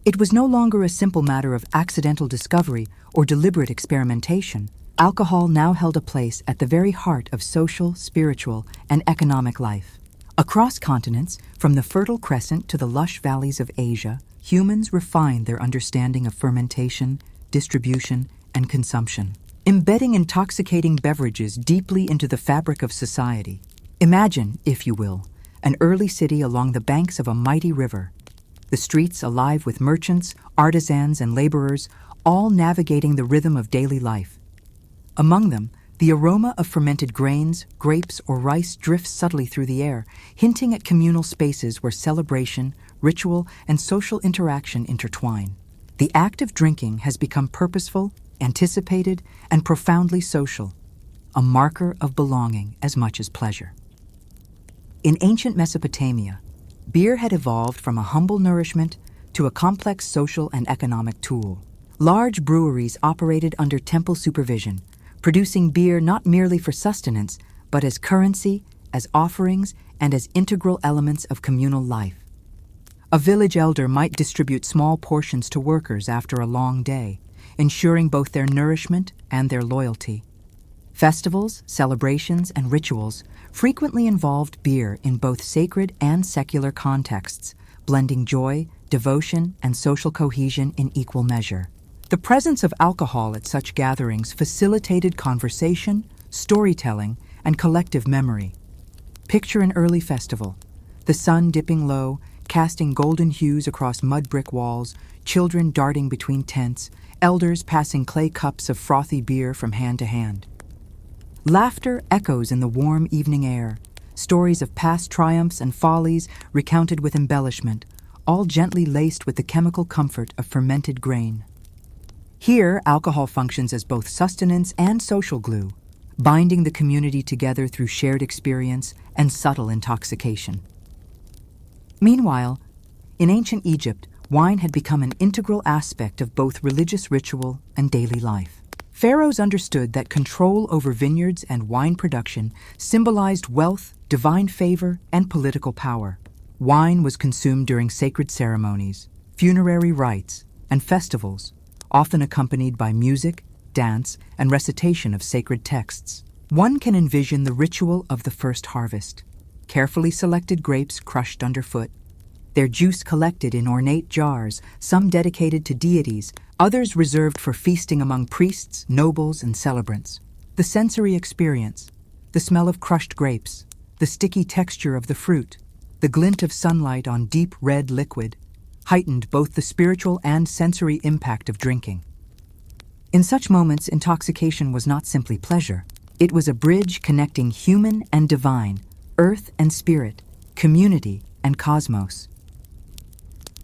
A: It was no longer a simple matter of accidental discovery or deliberate experimentation. Alcohol now held a place at the very heart of social, spiritual, and economic life. Across continents, from the Fertile Crescent to the lush valleys of Asia, humans refined their understanding of fermentation, distribution, and consumption, embedding intoxicating beverages deeply into the fabric of society. Imagine, if you will, an early city along the banks of a mighty river, the streets alive with merchants, artisans, and laborers, all navigating the rhythm of daily life. Among them, the aroma of fermented grains, grapes, or rice drifts subtly through the air, hinting at communal spaces where celebration, ritual, and social interaction intertwine. The act of drinking has become purposeful, anticipated, and profoundly social, a marker of belonging as much as pleasure. In ancient Mesopotamia, beer had evolved from a humble nourishment to a complex social and economic tool. Large breweries operated under temple supervision, producing beer not merely for sustenance, but as currency, as offerings, and as integral elements of communal life. A village elder might distribute small portions to workers after a long day, ensuring both their nourishment and their loyalty. Festivals, celebrations, and rituals frequently involved beer in both sacred and secular contexts, blending joy, devotion, and social cohesion in equal measure. The presence of alcohol at such gatherings facilitated conversation, storytelling, and collective memory. Picture an early festival, the sun dipping low, casting golden hues across mud brick walls, children darting between tents, elders passing clay cups of frothy beer from hand to hand. Laughter echoes in the warm evening air, stories of past triumphs and follies recounted with embellishment, all gently laced with the chemical comfort of fermented grain. Here, alcohol functions as both sustenance and social glue, binding the community together through shared experience and subtle intoxication. Meanwhile, In ancient Egypt, wine had become an integral aspect of both religious ritual and daily life. Pharaohs understood that control over vineyards and wine production symbolized wealth, divine favor, and political power. Wine was consumed during sacred ceremonies, funerary rites, and festivals, often accompanied by music, dance, and recitation of sacred texts. One can envision the ritual of the first harvest: carefully selected grapes crushed underfoot, their juice collected in ornate jars, some dedicated to deities, others reserved for feasting among priests, nobles, and celebrants. The sensory experience, the smell of crushed grapes, the sticky texture of the fruit, the glint of sunlight on deep red liquid, heightened both the spiritual and sensory impact of drinking. In such moments, intoxication was not simply pleasure. It was a bridge connecting human and divine, earth and spirit, community and cosmos.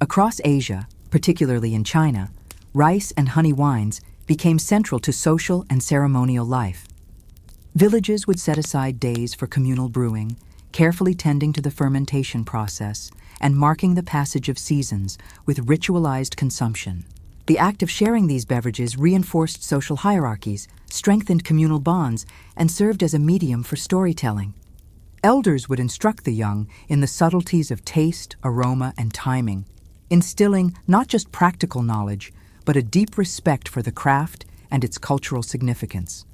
A: Across Asia, particularly in China, rice and honey wines became central to social and ceremonial life. Villages would set aside days for communal brewing, carefully tending to the fermentation process and marking the passage of seasons with ritualized consumption. The act of sharing these beverages reinforced social hierarchies, strengthened communal bonds, and served as a medium for storytelling. Elders would instruct the young in the subtleties of taste, aroma, and timing, instilling not just practical knowledge, but a deep respect for the craft and its cultural significance.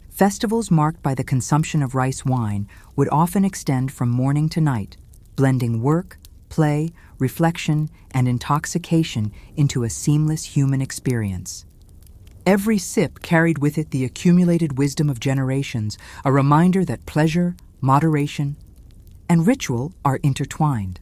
A: Festivals marked by the consumption of rice wine would often extend from morning to night, blending work, play, reflection, and intoxication into a seamless human experience. Every sip carried with it the accumulated wisdom of generations, a reminder that pleasure, moderation, and ritual are intertwined.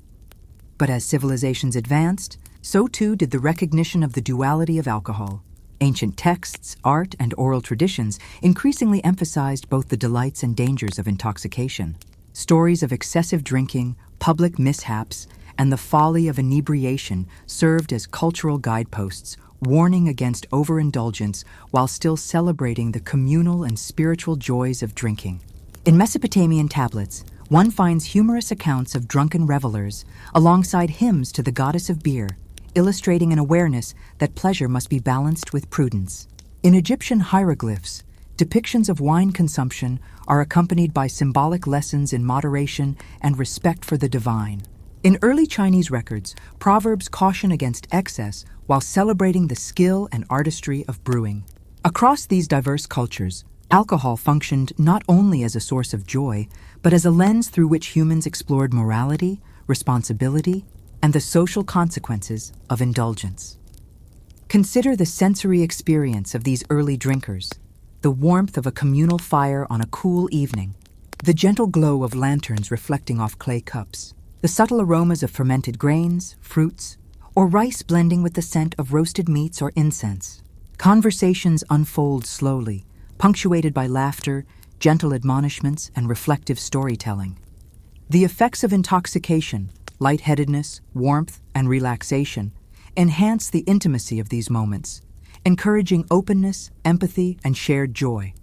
A: But as civilizations advanced, so too did the recognition of the duality of alcohol. Ancient texts, art, and oral traditions increasingly emphasized both the delights and dangers of intoxication. Stories of excessive drinking, public mishaps, and the folly of inebriation served as cultural guideposts, warning against overindulgence while still celebrating the communal and spiritual joys of drinking. In Mesopotamian tablets, one finds humorous accounts of drunken revelers alongside hymns to the goddess of beer, illustrating an awareness that pleasure must be balanced with prudence. In Egyptian hieroglyphs, depictions of wine consumption are accompanied by symbolic lessons in moderation and respect for the divine. In early Chinese records, proverbs caution against excess while celebrating the skill and artistry of brewing. Across these diverse cultures, alcohol functioned not only as a source of joy, but as a lens through which humans explored morality, responsibility, and the social consequences of indulgence. Consider the sensory experience of these early drinkers: the warmth of a communal fire on a cool evening, the gentle glow of lanterns reflecting off clay cups, the subtle aromas of fermented grains, fruits, or rice blending with the scent of roasted meats or incense. Conversations unfold slowly, punctuated by laughter, gentle admonishments, and reflective storytelling. The effects of intoxication, lightheadedness, warmth, and relaxation, enhance the intimacy of these moments, encouraging openness, empathy, and shared joy.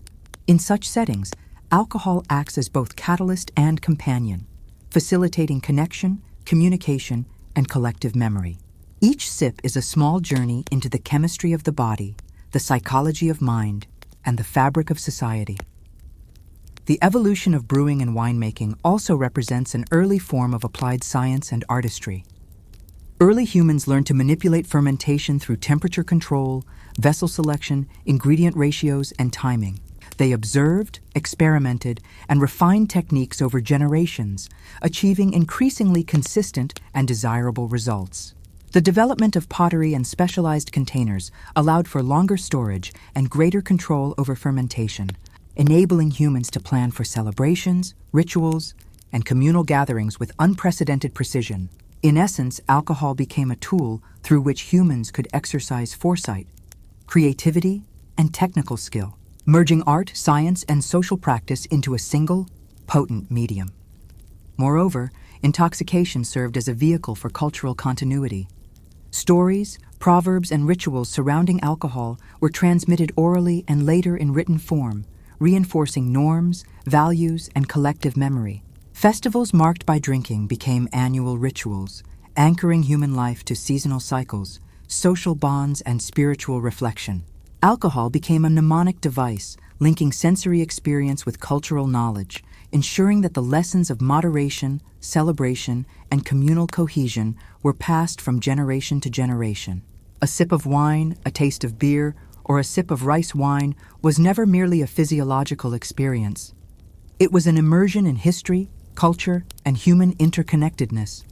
A: In such settings, alcohol acts as both catalyst and companion, facilitating connection, communication, and collective memory. Each sip is a small journey into the chemistry of the body, the psychology of mind, and the fabric of society. The evolution of brewing and winemaking also represents an early form of applied science and artistry. Early humans learned to manipulate fermentation through temperature control, vessel selection, ingredient ratios, and timing. They observed, experimented, and refined techniques over generations, achieving increasingly consistent and desirable results. The development of pottery and specialized containers allowed for longer storage and greater control over fermentation, enabling humans to plan for celebrations, rituals, and communal gatherings with unprecedented precision. In essence, alcohol became a tool through which humans could exercise foresight, creativity, and technical skill, merging art, science, and social practice into a single, potent medium. Moreover, intoxication served as a vehicle for cultural continuity. Stories, proverbs, and rituals surrounding alcohol were transmitted orally and later in written form, reinforcing norms, values, and collective memory. Festivals marked by drinking became annual rituals, anchoring human life to seasonal cycles, social bonds, and spiritual reflection. Alcohol became a mnemonic device, linking sensory experience with cultural knowledge, ensuring that the lessons of moderation, celebration, and communal cohesion were passed from generation to generation. A sip of wine, a taste of beer, or a sip of rice wine was never merely a physiological experience. It was an immersion in history, culture, and human interconnectedness.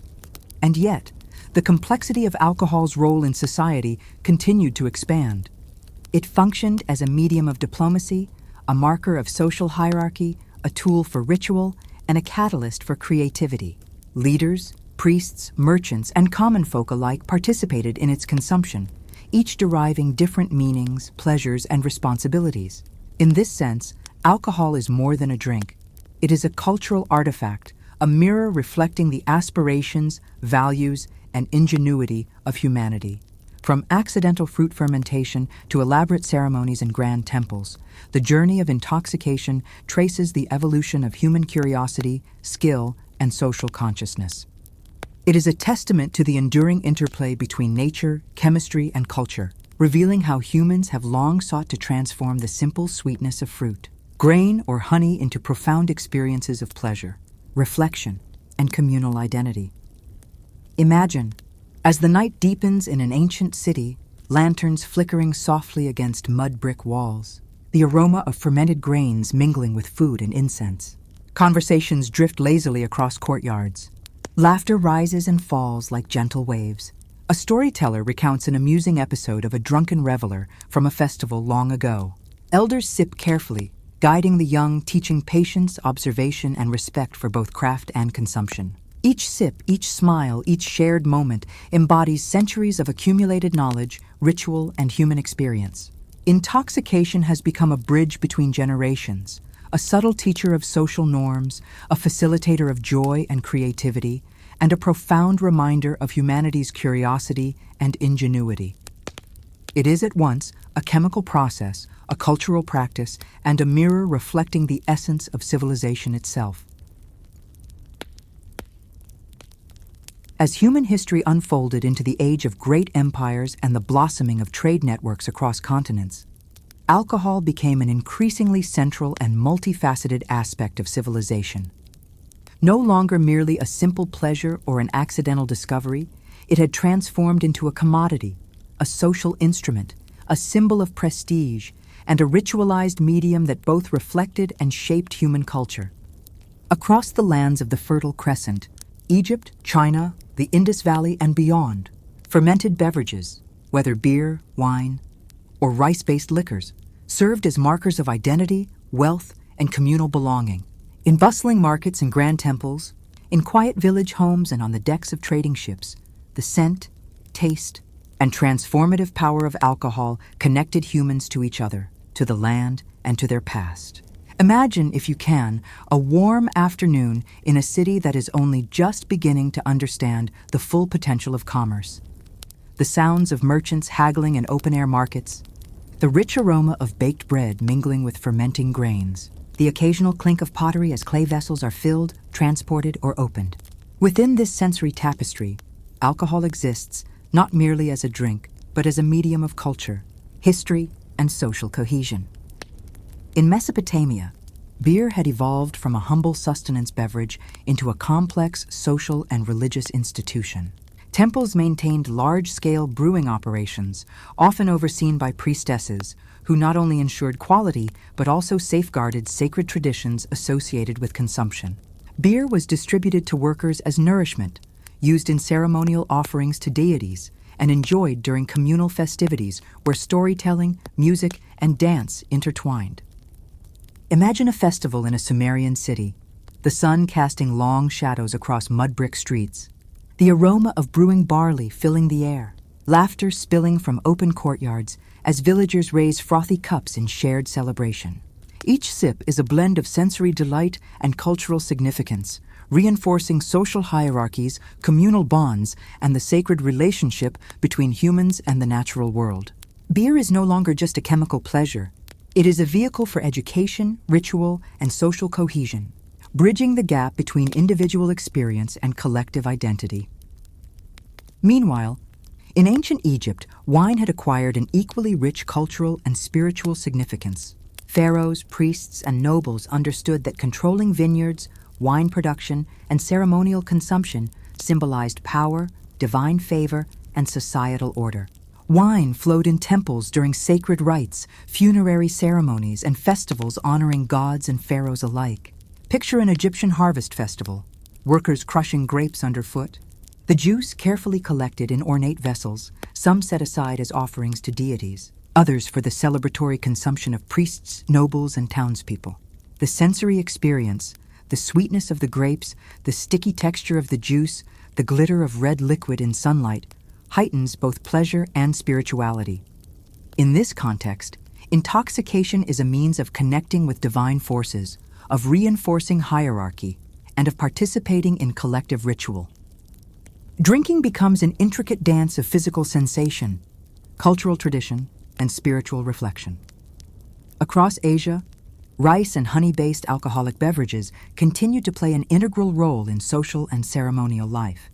A: And yet, the complexity of alcohol's role in society continued to expand. It functioned as a medium of diplomacy, a marker of social hierarchy, a tool for ritual, and a catalyst for creativity. Leaders, priests, merchants, and common folk alike participated in its consumption, each deriving different meanings, pleasures, and responsibilities. In this sense, alcohol is more than a drink. It is a cultural artifact, a mirror reflecting the aspirations, values, and ingenuity of humanity. From accidental fruit fermentation to elaborate ceremonies in grand temples, the journey of intoxication traces the evolution of human curiosity, skill, and social consciousness. It is a testament to the enduring interplay between nature, chemistry, and culture, revealing how humans have long sought to transform the simple sweetness of fruit, grain, or honey into profound experiences of pleasure, reflection, and communal identity. Imagine, as the night deepens in an ancient city, lanterns flickering softly against mud brick walls, the aroma of fermented grains mingling with food and incense. Conversations drift lazily across courtyards. Laughter rises and falls like gentle waves. A storyteller recounts an amusing episode of a drunken reveler from a festival long ago. Elders sip carefully, guiding the young, teaching patience, observation, and respect for both craft and consumption. Each sip, each smile, each shared moment embodies centuries of accumulated knowledge, ritual, and human experience. Intoxication has become a bridge between generations, a subtle teacher of social norms, a facilitator of joy and creativity, and a profound reminder of humanity's curiosity and ingenuity. It is at once a chemical process, a cultural practice, and a mirror reflecting the essence of civilization itself. As human history unfolded into the age of great empires and the blossoming of trade networks across continents, alcohol became an increasingly central and multifaceted aspect of civilization. No longer merely a simple pleasure or an accidental discovery, it had transformed into a commodity, a social instrument, a symbol of prestige, and a ritualized medium that both reflected and shaped human culture. Across the lands of the Fertile Crescent, Egypt, China, the Indus Valley, and beyond, fermented beverages, whether beer, wine, or rice-based liquors, served as markers of identity, wealth, and communal belonging. In bustling markets and grand temples, in quiet village homes and on the decks of trading ships, the scent, taste, and transformative power of alcohol connected humans to each other, to the land, and to their past. Imagine, if you can, a warm afternoon in a city that is only just beginning to understand the full potential of commerce. The sounds of merchants haggling in open-air markets, the rich aroma of baked bread mingling with fermenting grains, the occasional clink of pottery as clay vessels are filled, transported, or opened. Within this sensory tapestry, alcohol exists not merely as a drink, but as a medium of culture, history, and social cohesion. In Mesopotamia, beer had evolved from a humble sustenance beverage into a complex social and religious institution. Temples maintained large-scale brewing operations, often overseen by priestesses, who not only ensured quality but also safeguarded sacred traditions associated with consumption. Beer was distributed to workers as nourishment, used in ceremonial offerings to deities, and enjoyed during communal festivities where storytelling, music, and dance intertwined. Imagine a festival in a Sumerian city, the sun casting long shadows across mud-brick streets, the aroma of brewing barley filling the air, laughter spilling from open courtyards as villagers raise frothy cups in shared celebration. Each sip is a blend of sensory delight and cultural significance, reinforcing social hierarchies, communal bonds, and the sacred relationship between humans and the natural world. Beer is no longer just a chemical pleasure. It is a vehicle for education, ritual, and social cohesion, bridging the gap between individual experience and collective identity. Meanwhile, in ancient Egypt, wine had acquired an equally rich cultural and spiritual significance. Pharaohs, priests, and nobles understood that controlling vineyards, wine production, and ceremonial consumption symbolized power, divine favor, and societal order. Wine flowed in temples during sacred rites, funerary ceremonies, and festivals honoring gods and pharaohs alike. Picture an Egyptian harvest festival, workers crushing grapes underfoot, the juice carefully collected in ornate vessels, some set aside as offerings to deities, others for the celebratory consumption of priests, nobles, and townspeople. The sensory experience, the sweetness of the grapes, the sticky texture of the juice, the glitter of red liquid in sunlight, heightens both pleasure and spirituality. In this context, intoxication is a means of connecting with divine forces, of reinforcing hierarchy, and of participating in collective ritual. Drinking becomes an intricate dance of physical sensation, cultural tradition, and spiritual reflection. Across Asia, rice and honey-based alcoholic beverages continue to play an integral role in social and ceremonial life.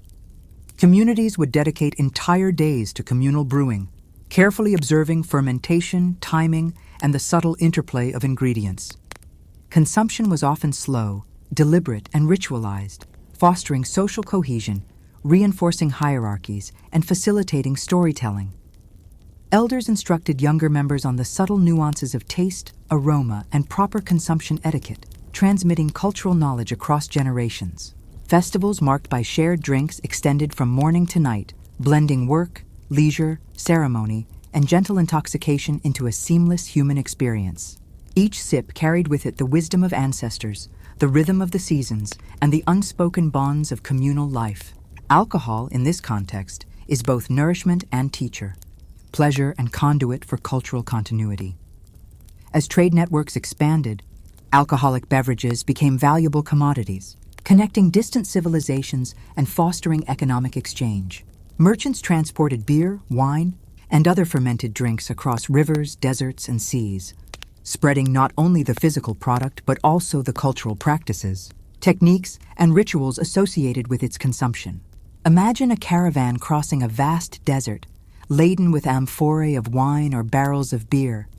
A: Communities would dedicate entire days to communal brewing, carefully observing fermentation, timing, and the subtle interplay of ingredients. Consumption was often slow, deliberate, and ritualized, fostering social cohesion, reinforcing hierarchies, and facilitating storytelling. Elders instructed younger members on the subtle nuances of taste, aroma, and proper consumption etiquette, transmitting cultural knowledge across generations. Festivals marked by shared drinks extended from morning to night, blending work, leisure, ceremony, and gentle intoxication into a seamless human experience. Each sip carried with it the wisdom of ancestors, the rhythm of the seasons, and the unspoken bonds of communal life. Alcohol, in this context, is both nourishment and teacher, pleasure and conduit for cultural continuity. As trade networks expanded, alcoholic beverages became valuable commodities, connecting distant civilizations and fostering economic exchange. Merchants transported beer, wine, and other fermented drinks across rivers, deserts, and seas, spreading not only the physical product but also the cultural practices, techniques, and rituals associated with its consumption. Imagine a caravan crossing a vast desert, laden with amphorae of wine or barrels of beer,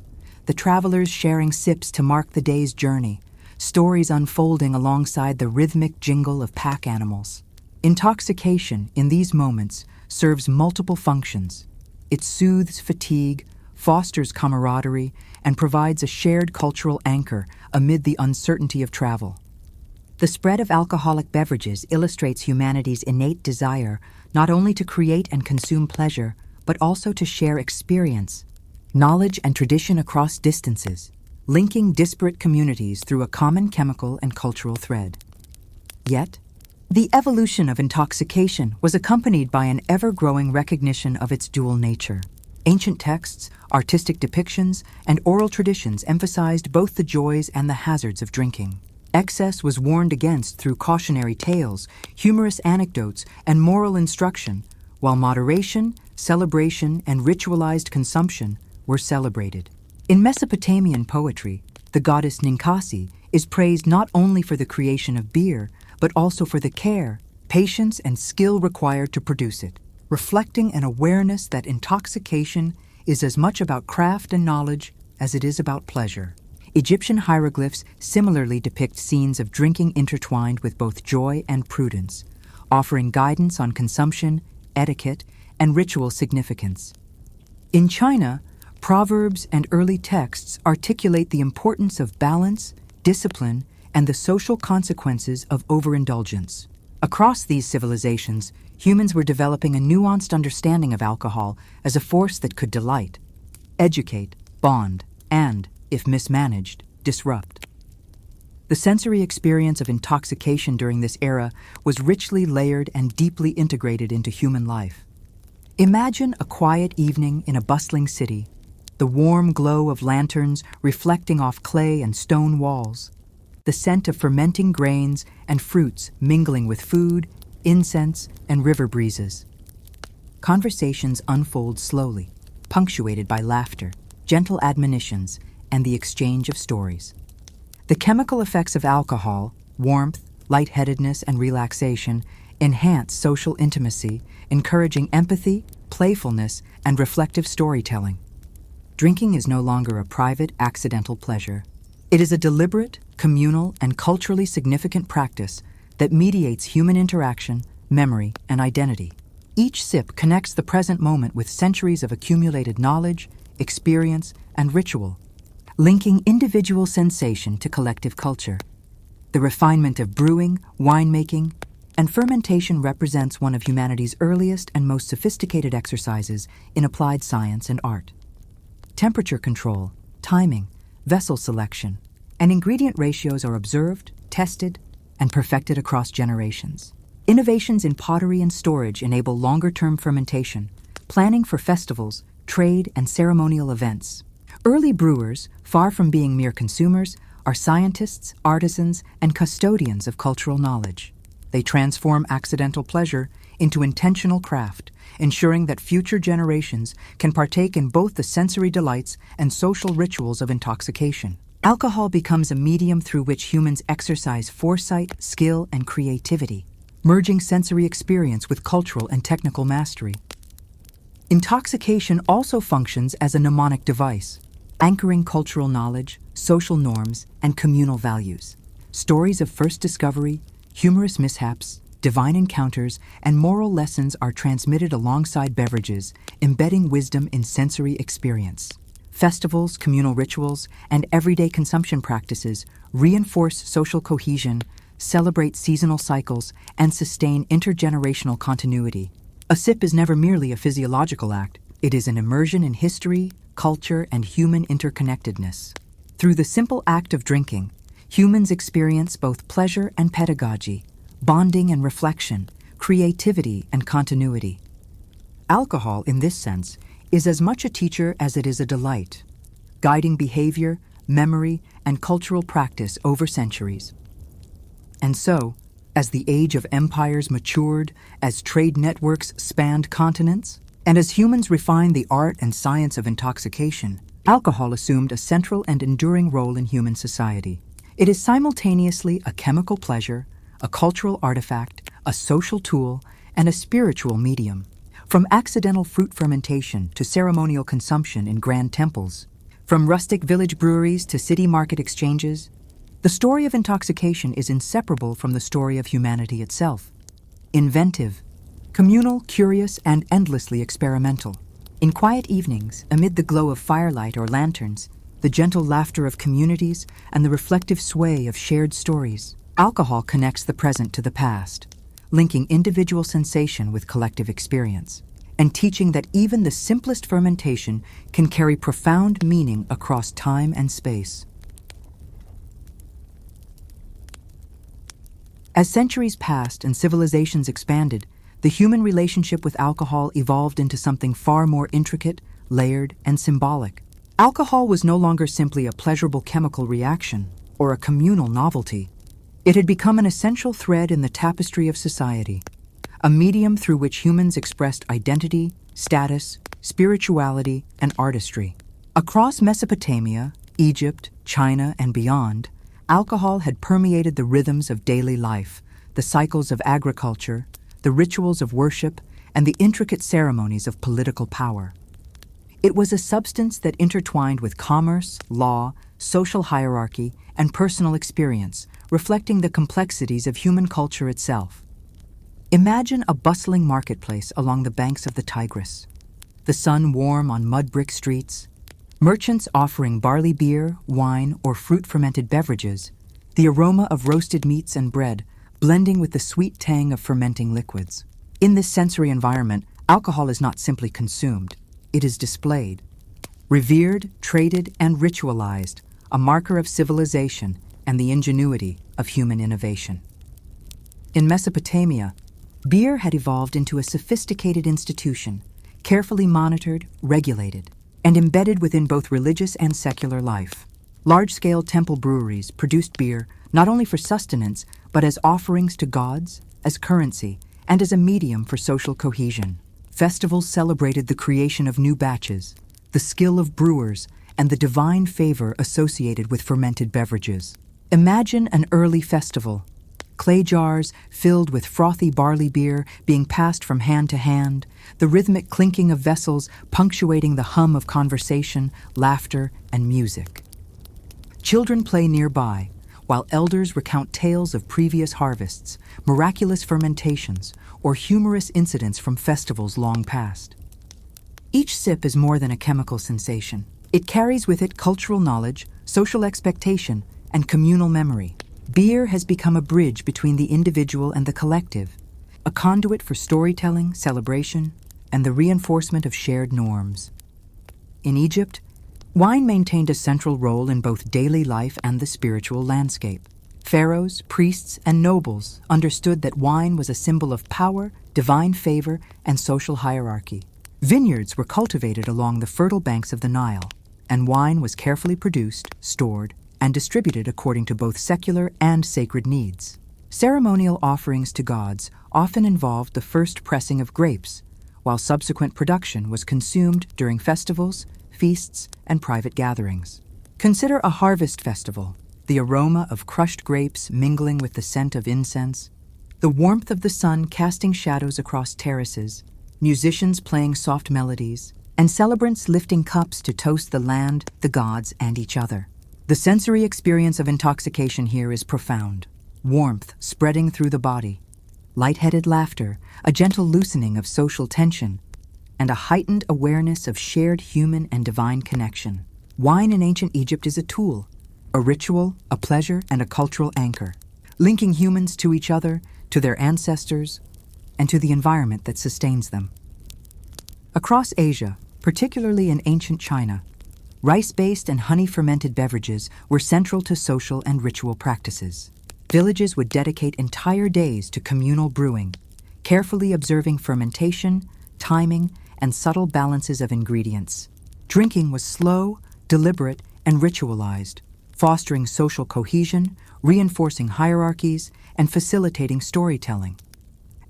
A: the travelers sharing sips to mark the day's journey, stories unfolding alongside the rhythmic jingle of pack animals. Intoxication, in these moments, serves multiple functions. It soothes fatigue, fosters camaraderie, and provides a shared cultural anchor amid the uncertainty of travel. The spread of alcoholic beverages illustrates humanity's innate desire not only to create and consume pleasure, but also to share experience, knowledge, and tradition across distances, linking disparate communities through a common chemical and cultural thread. Yet, the evolution of intoxication was accompanied by an ever-growing recognition of its dual nature. Ancient texts, artistic depictions, and oral traditions emphasized both the joys and the hazards of drinking. Excess was warned against through cautionary tales, humorous anecdotes, and moral instruction, while moderation, celebration, and ritualized consumption were celebrated. In Mesopotamian poetry, the goddess Ninkasi is praised not only for the creation of beer, but also for the care, patience, and skill required to produce it, reflecting an awareness that intoxication is as much about craft and knowledge as it is about pleasure. Egyptian hieroglyphs similarly depict scenes of drinking intertwined with both joy and prudence, offering guidance on consumption, etiquette, and ritual significance. In China, proverbs and early texts articulate the importance of balance, discipline, and the social consequences of overindulgence. Across these civilizations, humans were developing a nuanced understanding of alcohol as a force that could delight, educate, bond, and, if mismanaged, disrupt. The sensory experience of intoxication during this era was richly layered and deeply integrated into human life. Imagine a quiet evening in a bustling city, the warm glow of lanterns reflecting off clay and stone walls, the scent of fermenting grains and fruits mingling with food, incense, and river breezes. Conversations unfold slowly, punctuated by laughter, gentle admonitions, and the exchange of stories. The chemical effects of alcohol, warmth, lightheadedness, and relaxation enhance social intimacy, encouraging empathy, playfulness, and reflective storytelling. Drinking is no longer a private, accidental pleasure. It is a deliberate, communal, and culturally significant practice that mediates human interaction, memory, and identity. Each sip connects the present moment with centuries of accumulated knowledge, experience, and ritual, linking individual sensation to collective culture. The refinement of brewing, winemaking, and fermentation represents one of humanity's earliest and most sophisticated exercises in applied science and art. Temperature control, timing, vessel selection, and ingredient ratios are observed, tested, and perfected across generations. Innovations in pottery and storage enable longer-term fermentation, planning for festivals, trade, and ceremonial events. Early brewers, far from being mere consumers, are scientists, artisans, and custodians of cultural knowledge. They transform accidental pleasure into intentional craft, ensuring that future generations can partake in both the sensory delights and social rituals of intoxication. Alcohol becomes a medium through which humans exercise foresight, skill, and creativity, merging sensory experience with cultural and technical mastery. Intoxication also functions as a mnemonic device, anchoring cultural knowledge, social norms, and communal values. Stories of first discovery, humorous mishaps, divine encounters, and moral lessons are transmitted alongside beverages, embedding wisdom in sensory experience. Festivals, communal rituals, and everyday consumption practices reinforce social cohesion, celebrate seasonal cycles, and sustain intergenerational continuity. A sip is never merely a physiological act. It is an immersion in history, culture, and human interconnectedness. Through the simple act of drinking, humans experience both pleasure and pedagogy, bonding and reflection, creativity and continuity. Alcohol, in this sense, is as much a teacher as it is a delight, guiding behavior, memory, and cultural practice over centuries. And so, as the age of empires matured, as trade networks spanned continents, and as humans refined the art and science of intoxication, alcohol assumed a central and enduring role in human society. It is simultaneously a chemical pleasure, a cultural artifact, a social tool, and a spiritual medium. From accidental fruit fermentation to ceremonial consumption in grand temples, from rustic village breweries to city market exchanges, the story of intoxication is inseparable from the story of humanity itself. Inventive, communal, curious, and endlessly experimental. In quiet evenings, amid the glow of firelight or lanterns, the gentle laughter of communities, and the reflective sway of shared stories, alcohol connects the present to the past, linking individual sensation with collective experience, and teaching that even the simplest fermentation can carry profound meaning across time and space. As centuries passed and civilizations expanded, the human relationship with alcohol evolved into something far more intricate, layered, and symbolic. Alcohol was no longer simply a pleasurable chemical reaction or a communal novelty. It had become an essential thread in the tapestry of society, a medium through which humans expressed identity, status, spirituality, and artistry. Across Mesopotamia, Egypt, China, and beyond, alcohol had permeated the rhythms of daily life, the cycles of agriculture, the rituals of worship, and the intricate ceremonies of political power. It was a substance that intertwined with commerce, law, social hierarchy, and personal experience, reflecting the complexities of human culture itself. Imagine a bustling marketplace along the banks of the Tigris, the sun warm on mud brick streets, merchants offering barley beer, wine, or fruit-fermented beverages, the aroma of roasted meats and bread blending with the sweet tang of fermenting liquids. In this sensory environment, alcohol is not simply consumed, it is displayed, revered, traded, and ritualized, a marker of civilization and the ingenuity of human innovation. In Mesopotamia, beer had evolved into a sophisticated institution, carefully monitored, regulated, and embedded within both religious and secular life. Large-scale temple breweries produced beer not only for sustenance, but as offerings to gods, as currency, and as a medium for social cohesion. Festivals celebrated the creation of new batches, the skill of brewers, and the divine favor associated with fermented beverages. Imagine an early festival, clay jars filled with frothy barley beer being passed from hand to hand, the rhythmic clinking of vessels punctuating the hum of conversation, laughter, and music. Children play nearby, while elders recount tales of previous harvests, miraculous fermentations, or humorous incidents from festivals long past. Each sip is more than a chemical sensation. It carries with it cultural knowledge, social expectation, and communal memory. Beer has become a bridge between the individual and the collective, a conduit for storytelling, celebration, and the reinforcement of shared norms. In Egypt, wine maintained a central role in both daily life and the spiritual landscape. Pharaohs, priests, and nobles understood that wine was a symbol of power, divine favor, and social hierarchy. Vineyards were cultivated along the fertile banks of the Nile, and wine was carefully produced, stored, and distributed according to both secular and sacred needs. Ceremonial offerings to gods often involved the first pressing of grapes, while subsequent production was consumed during festivals, feasts, and private gatherings. Consider a harvest festival, the aroma of crushed grapes mingling with the scent of incense, the warmth of the sun casting shadows across terraces, musicians playing soft melodies, and celebrants lifting cups to toast the land, the gods, and each other. The sensory experience of intoxication here is profound. Warmth spreading through the body, lightheaded laughter, a gentle loosening of social tension, and a heightened awareness of shared human and divine connection. Wine in ancient Egypt is a tool, a ritual, a pleasure, and a cultural anchor, linking humans to each other, to their ancestors, and to the environment that sustains them. Across Asia, particularly in ancient China, rice-based and honey-fermented beverages were central to social and ritual practices. Villages would dedicate entire days to communal brewing, carefully observing fermentation, timing, and subtle balances of ingredients. Drinking was slow, deliberate, and ritualized, fostering social cohesion, reinforcing hierarchies, and facilitating storytelling.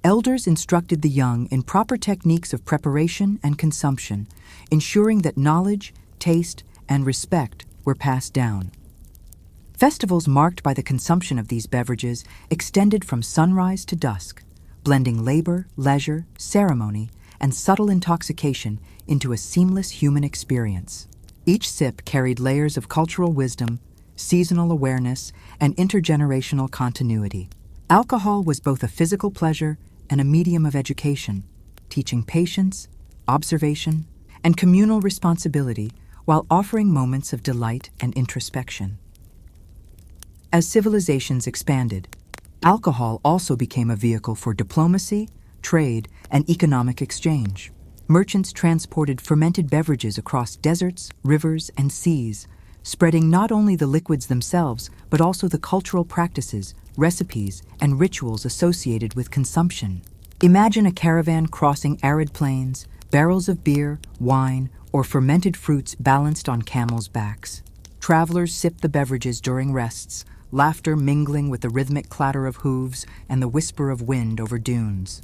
A: Elders instructed the young in proper techniques of preparation and consumption, ensuring that knowledge, taste, and respect were passed down. Festivals marked by the consumption of these beverages extended from sunrise to dusk, blending labor, leisure, ceremony, and subtle intoxication into a seamless human experience. Each sip carried layers of cultural wisdom, seasonal awareness, and intergenerational continuity. Alcohol was both a physical pleasure and a medium of education, teaching patience, observation, and communal responsibility while offering moments of delight and introspection. As civilizations expanded, alcohol also became a vehicle for diplomacy, trade, and economic exchange. Merchants transported fermented beverages across deserts, rivers, and seas, spreading not only the liquids themselves, but also the cultural practices, recipes, and rituals associated with consumption. Imagine a caravan crossing arid plains, barrels of beer, wine, or fermented fruits balanced on camels' backs. Travelers sipped the beverages during rests, laughter mingling with the rhythmic clatter of hooves and the whisper of wind over dunes.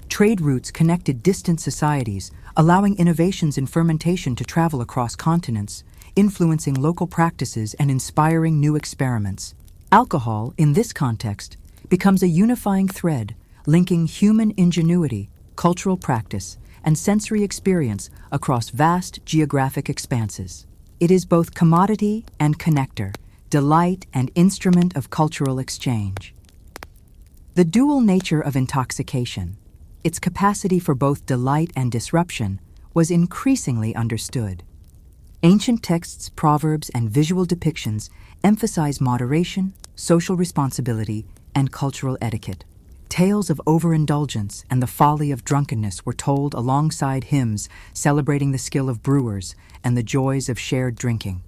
A: Trade routes connected distant societies, allowing innovations in fermentation to travel across continents, influencing local practices and inspiring new experiments. Alcohol, in this context, becomes a unifying thread, linking human ingenuity, cultural practice, and sensory experience across vast geographic expanses. It is both commodity and connector, delight and instrument of cultural exchange. The dual nature of intoxication, its capacity for both delight and disruption, was increasingly understood. Ancient texts, proverbs, and visual depictions emphasize moderation, social responsibility, and cultural etiquette. Tales of overindulgence and the folly of drunkenness were told alongside hymns celebrating the skill of brewers and the joys of shared drinking.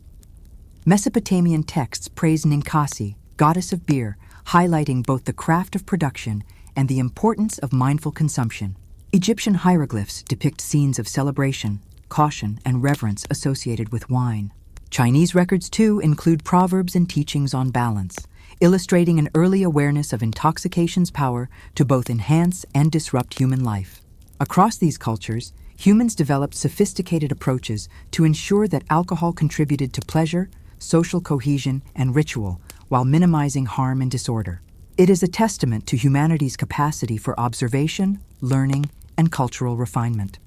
A: Mesopotamian texts praise Ninkasi, goddess of beer, highlighting both the craft of production and the importance of mindful consumption. Egyptian hieroglyphs depict scenes of celebration, caution, and reverence associated with wine. Chinese records, too, include proverbs and teachings on balance, illustrating an early awareness of intoxication's power to both enhance and disrupt human life. Across these cultures, humans developed sophisticated approaches to ensure that alcohol contributed to pleasure, social cohesion, and ritual, while minimizing harm and disorder. It is a testament to humanity's capacity for observation, learning, and cultural refinement.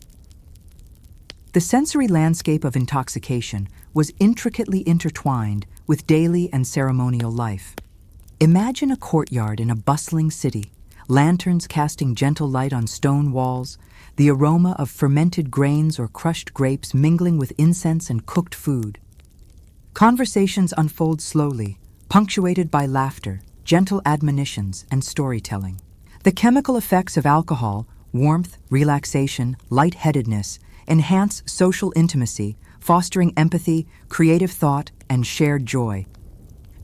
A: The sensory landscape of intoxication was intricately intertwined with daily and ceremonial life. Imagine a courtyard in a bustling city, lanterns casting gentle light on stone walls, the aroma of fermented grains or crushed grapes mingling with incense and cooked food. Conversations unfold slowly, punctuated by laughter, gentle admonitions, and storytelling. The chemical effects of alcohol, warmth, relaxation, lightheadedness, enhance social intimacy, fostering empathy, creative thought, and shared joy.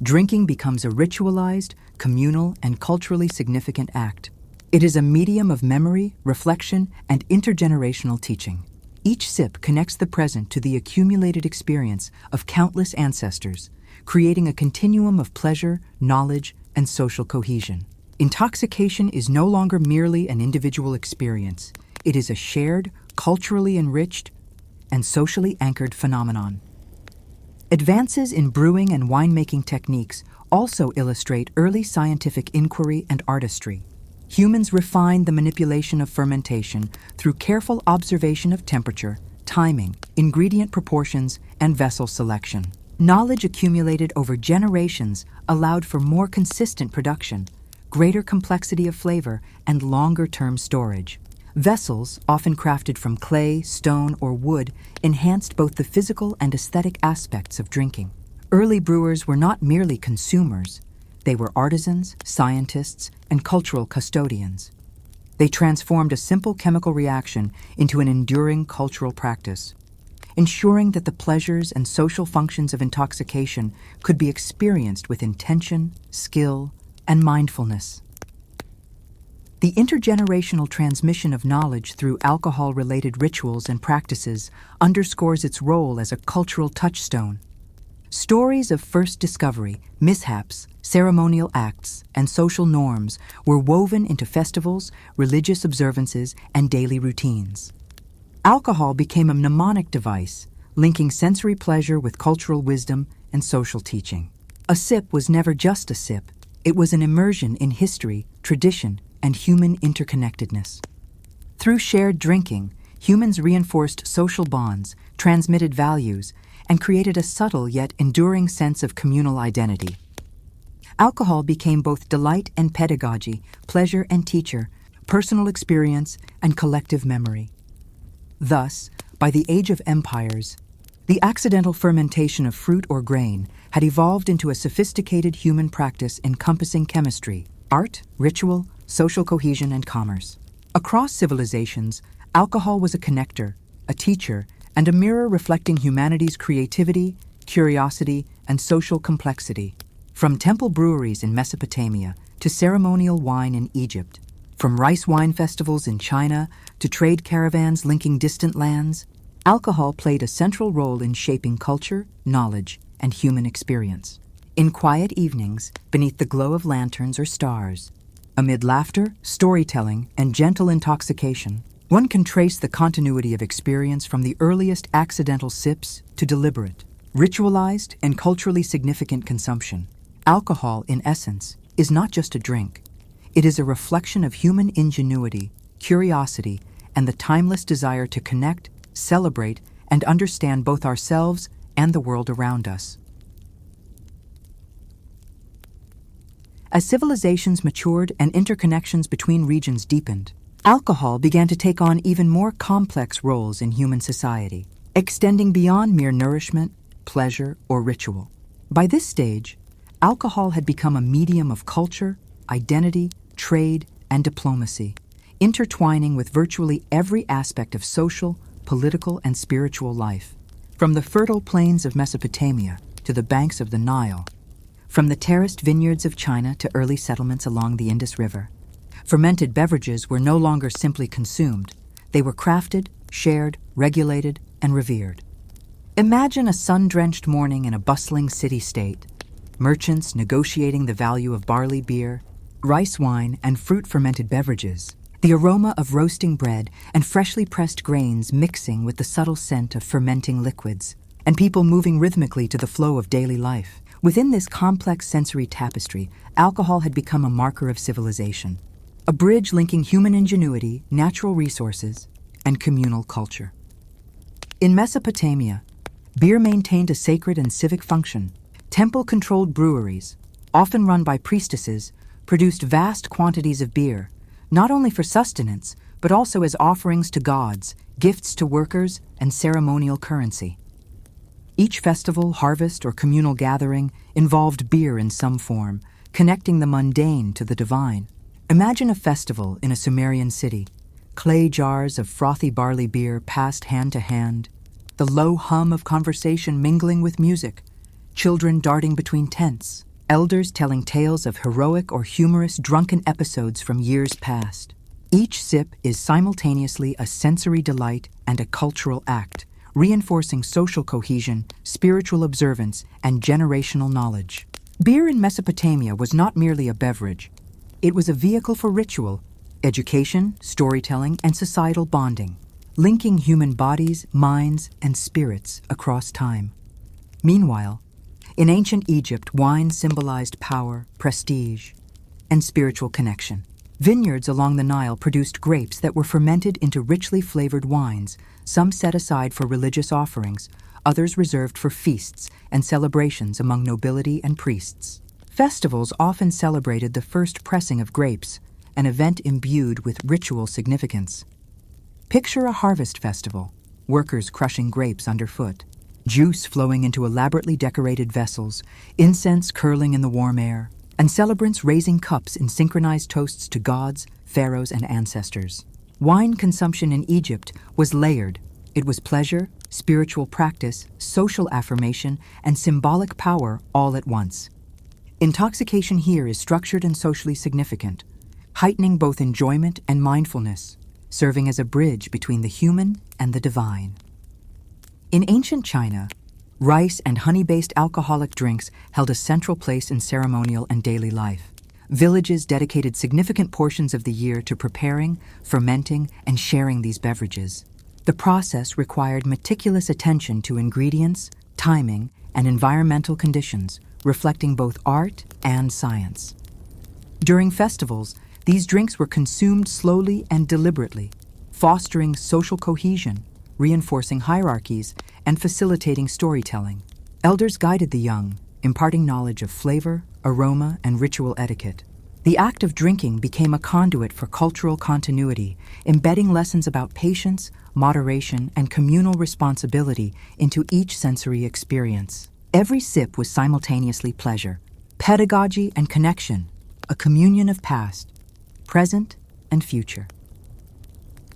A: Drinking becomes a ritualized, communal, and culturally significant act. It is a medium of memory, reflection, and intergenerational teaching. Each sip connects the present to the accumulated experience of countless ancestors, creating a continuum of pleasure, knowledge, and social cohesion. Intoxication is no longer merely an individual experience. It is a shared, culturally enriched, and socially anchored phenomenon. Advances in brewing and winemaking techniques also illustrate early scientific inquiry and artistry. Humans refined the manipulation of fermentation through careful observation of temperature, timing, ingredient proportions, and vessel selection. Knowledge accumulated over generations allowed for more consistent production, greater complexity of flavor, and longer-term storage. Vessels, often crafted from clay, stone, or wood, enhanced both the physical and aesthetic aspects of drinking. Early brewers were not merely consumers. They were artisans, scientists, and cultural custodians. They transformed a simple chemical reaction into an enduring cultural practice, ensuring that the pleasures and social functions of intoxication could be experienced with intention, skill, and mindfulness. The intergenerational transmission of knowledge through alcohol-related rituals and practices underscores its role as a cultural touchstone. Stories of first discovery, mishaps, ceremonial acts, and social norms were woven into festivals, religious observances, and daily routines. Alcohol became a mnemonic device, linking sensory pleasure with cultural wisdom and social teaching. A sip was never just a sip. It was an immersion in history, tradition, and human interconnectedness. Through shared drinking, humans reinforced social bonds, transmitted values, and created a subtle yet enduring sense of communal identity. Alcohol became both delight and pedagogy, pleasure and teacher, personal experience and collective memory. Thus, by the age of empires, the accidental fermentation of fruit or grain had evolved into a sophisticated human practice encompassing chemistry, art, ritual, social cohesion, and commerce. Across civilizations, alcohol was a connector, a teacher, and a mirror reflecting humanity's creativity, curiosity, and social complexity. From temple breweries in Mesopotamia to ceremonial wine in Egypt, from rice wine festivals in China to trade caravans linking distant lands, alcohol played a central role in shaping culture, knowledge, and human experience. In quiet evenings, beneath the glow of lanterns or stars, amid laughter, storytelling, and gentle intoxication, one can trace the continuity of experience from the earliest accidental sips to deliberate, ritualized, and culturally significant consumption. Alcohol, in essence, is not just a drink. It is a reflection of human ingenuity, curiosity, and the timeless desire to connect, celebrate, and understand both ourselves and the world around us. As civilizations matured and interconnections between regions deepened, alcohol began to take on even more complex roles in human society, extending beyond mere nourishment, pleasure, or ritual. By this stage, alcohol had become a medium of culture, identity, trade, and diplomacy, intertwining with virtually every aspect of social, political, and spiritual life. From the fertile plains of Mesopotamia to the banks of the Nile, from the terraced vineyards of China to early settlements along the Indus River, fermented beverages were no longer simply consumed. They were crafted, shared, regulated, and revered. Imagine a sun-drenched morning in a bustling city-state, merchants negotiating the value of barley beer, rice wine, and fruit-fermented beverages, the aroma of roasting bread and freshly pressed grains mixing with the subtle scent of fermenting liquids, and people moving rhythmically to the flow of daily life. Within this complex sensory tapestry, alcohol had become a marker of civilization, a bridge linking human ingenuity, natural resources, and communal culture. In Mesopotamia, beer maintained a sacred and civic function. Temple-controlled breweries, often run by priestesses, produced vast quantities of beer, not only for sustenance, but also as offerings to gods, gifts to workers, and ceremonial currency. Each festival, harvest, or communal gathering involved beer in some form, connecting the mundane to the divine. Imagine a festival in a Sumerian city. Clay jars of frothy barley beer passed hand to hand, the low hum of conversation mingling with music, children darting between tents, elders telling tales of heroic or humorous drunken episodes from years past. Each sip is simultaneously a sensory delight and a cultural act, reinforcing social cohesion, spiritual observance, and generational knowledge. Beer in Mesopotamia was not merely a beverage. It was a vehicle for ritual, education, storytelling, and societal bonding, linking human bodies, minds, and spirits across time. Meanwhile, in ancient Egypt, wine symbolized power, prestige, and spiritual connection. Vineyards along the Nile produced grapes that were fermented into richly flavored wines, some set aside for religious offerings, others reserved for feasts and celebrations among nobility and priests. Festivals often celebrated the first pressing of grapes, an event imbued with ritual significance. Picture a harvest festival, workers crushing grapes underfoot, juice flowing into elaborately decorated vessels, incense curling in the warm air, and celebrants raising cups in synchronized toasts to gods, pharaohs, and ancestors. Wine consumption in Egypt was layered. It was pleasure, spiritual practice, social affirmation, and symbolic power all at once. Intoxication here is structured and socially significant, heightening both enjoyment and mindfulness, serving as a bridge between the human and the divine. In ancient China, rice and honey-based alcoholic drinks held a central place in ceremonial and daily life. Villages dedicated significant portions of the year to preparing, fermenting, and sharing these beverages. The process required meticulous attention to ingredients, timing, and environmental conditions, reflecting both art and science. During festivals, these drinks were consumed slowly and deliberately, fostering social cohesion, reinforcing hierarchies, and facilitating storytelling. Elders guided the young, imparting knowledge of flavor, aroma, and ritual etiquette. The act of drinking became a conduit for cultural continuity, embedding lessons about patience, moderation, and communal responsibility into each sensory experience. Every sip was simultaneously pleasure, pedagogy, and connection, a communion of past, present, and future.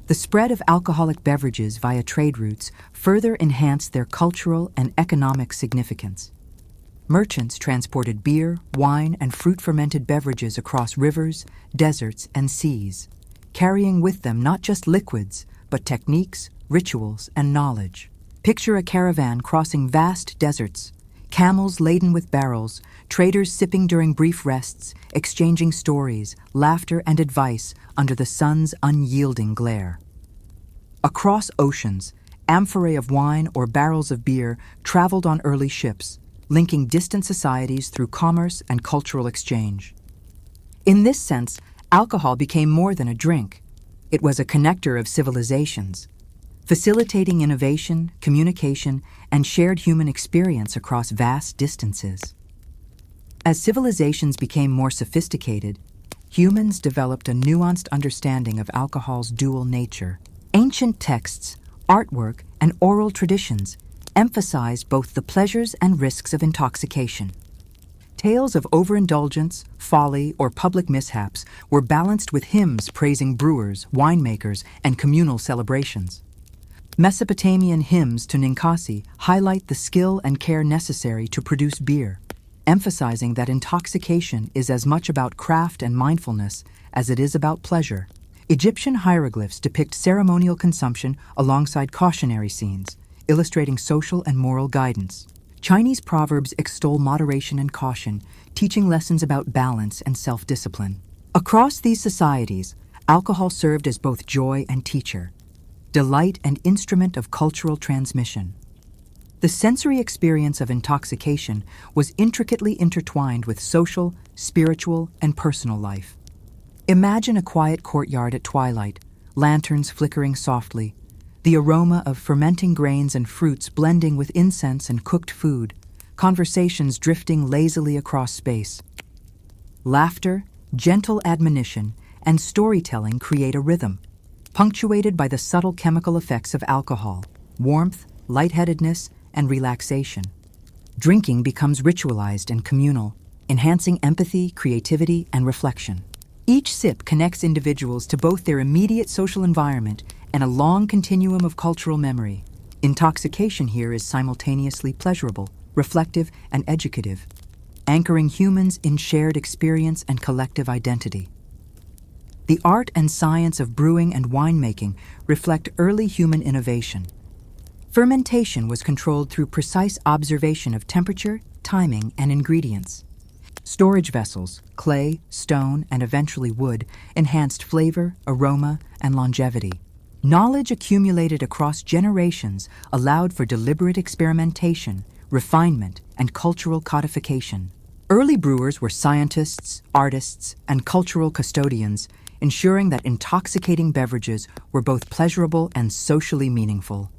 A: The spread of alcoholic beverages via trade routes further enhanced their cultural and economic significance. Merchants transported beer, wine, and fruit-fermented beverages across rivers, deserts, and seas, carrying with them not just liquids, but techniques, rituals, and knowledge. Picture a caravan crossing vast deserts, camels laden with barrels, traders sipping during brief rests, exchanging stories, laughter, and advice under the sun's unyielding glare. Across oceans, amphorae of wine or barrels of beer traveled on early ships, linking distant societies through commerce and cultural exchange. In this sense, alcohol became more than a drink. It was a connector of civilizations, facilitating innovation, communication, and shared human experience across vast distances. As civilizations became more sophisticated, humans developed a nuanced understanding of alcohol's dual nature. Ancient texts, artwork, and oral traditions emphasized both the pleasures and risks of intoxication. Tales of overindulgence, folly, or public mishaps were balanced with hymns praising brewers, winemakers, and communal celebrations. Mesopotamian hymns to Ninkasi highlight the skill and care necessary to produce beer, emphasizing that intoxication is as much about craft and mindfulness as it is about pleasure. Egyptian hieroglyphs depict ceremonial consumption alongside cautionary scenes, illustrating social and moral guidance. Chinese proverbs extol moderation and caution, teaching lessons about balance and self-discipline. Across these societies, alcohol served as both joy and teacher, delight and instrument of cultural transmission. The sensory experience of intoxication was intricately intertwined with social, spiritual, and personal life. Imagine a quiet courtyard at twilight, lanterns flickering softly, the aroma of fermenting grains and fruits blending with incense and cooked food, conversations drifting lazily across space. Laughter, gentle admonition, and storytelling create a rhythm, punctuated by the subtle chemical effects of alcohol, warmth, lightheadedness, and relaxation. Drinking becomes ritualized and communal, enhancing empathy, creativity, and reflection. Each sip connects individuals to both their immediate social environment and a long continuum of cultural memory. Intoxication here is simultaneously pleasurable, reflective, and educative, anchoring humans in shared experience and collective identity. The art and science of brewing and winemaking reflect early human innovation. Fermentation was controlled through precise observation of temperature, timing, and ingredients. Storage vessels, clay, stone, and eventually wood, enhanced flavor, aroma, and longevity. Knowledge accumulated across generations allowed for deliberate experimentation, refinement, and cultural codification. Early brewers were scientists, artists, and cultural custodians, ensuring that intoxicating beverages were both pleasurable and socially meaningful.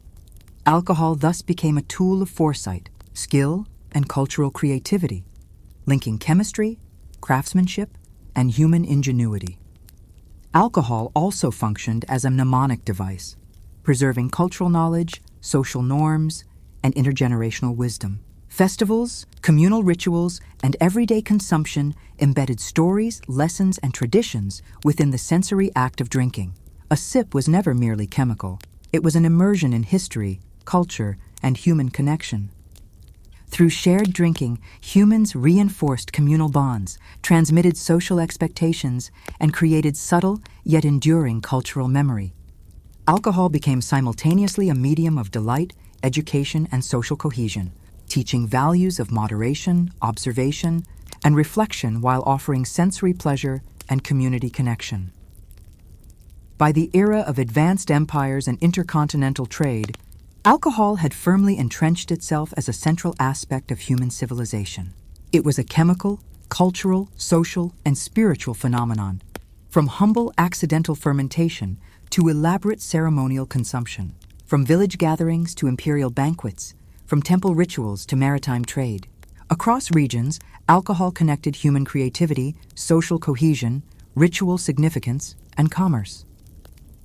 A: Alcohol thus became a tool of foresight, skill, and cultural creativity, linking chemistry, craftsmanship, and human ingenuity. Alcohol also functioned as a mnemonic device, preserving cultural knowledge, social norms, and intergenerational wisdom. Festivals, communal rituals, and everyday consumption embedded stories, lessons, and traditions within the sensory act of drinking. A sip was never merely chemical. It was an immersion in history, culture, and human connection. Through shared drinking, humans reinforced communal bonds, transmitted social expectations, and created subtle yet enduring cultural memory. Alcohol became simultaneously a medium of delight, education, and social cohesion, teaching values of moderation, observation, and reflection while offering sensory pleasure and community connection. By the era of advanced empires and intercontinental trade, alcohol had firmly entrenched itself as a central aspect of human civilization. It was a chemical, cultural, social, and spiritual phenomenon, from humble accidental fermentation to elaborate ceremonial consumption, from village gatherings to imperial banquets, from temple rituals to maritime trade. Across regions, alcohol connected human creativity, social cohesion, ritual significance, and commerce.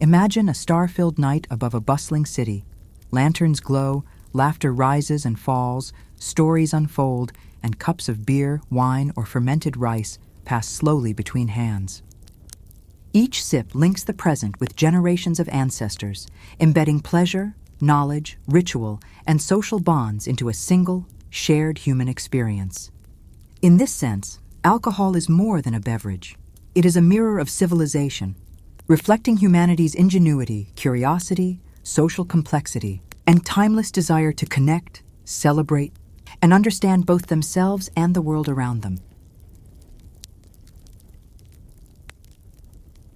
A: Imagine a star-filled night above a bustling city. Lanterns glow, laughter rises and falls, stories unfold, and cups of beer, wine, or fermented rice pass slowly between hands. Each sip links the present with generations of ancestors, embedding pleasure, knowledge, ritual, and social bonds into a single, shared human experience. In this sense, alcohol is more than a beverage. It is a mirror of civilization, reflecting humanity's ingenuity, curiosity, social complexity, and timeless desire to connect, celebrate, and understand both themselves and the world around them.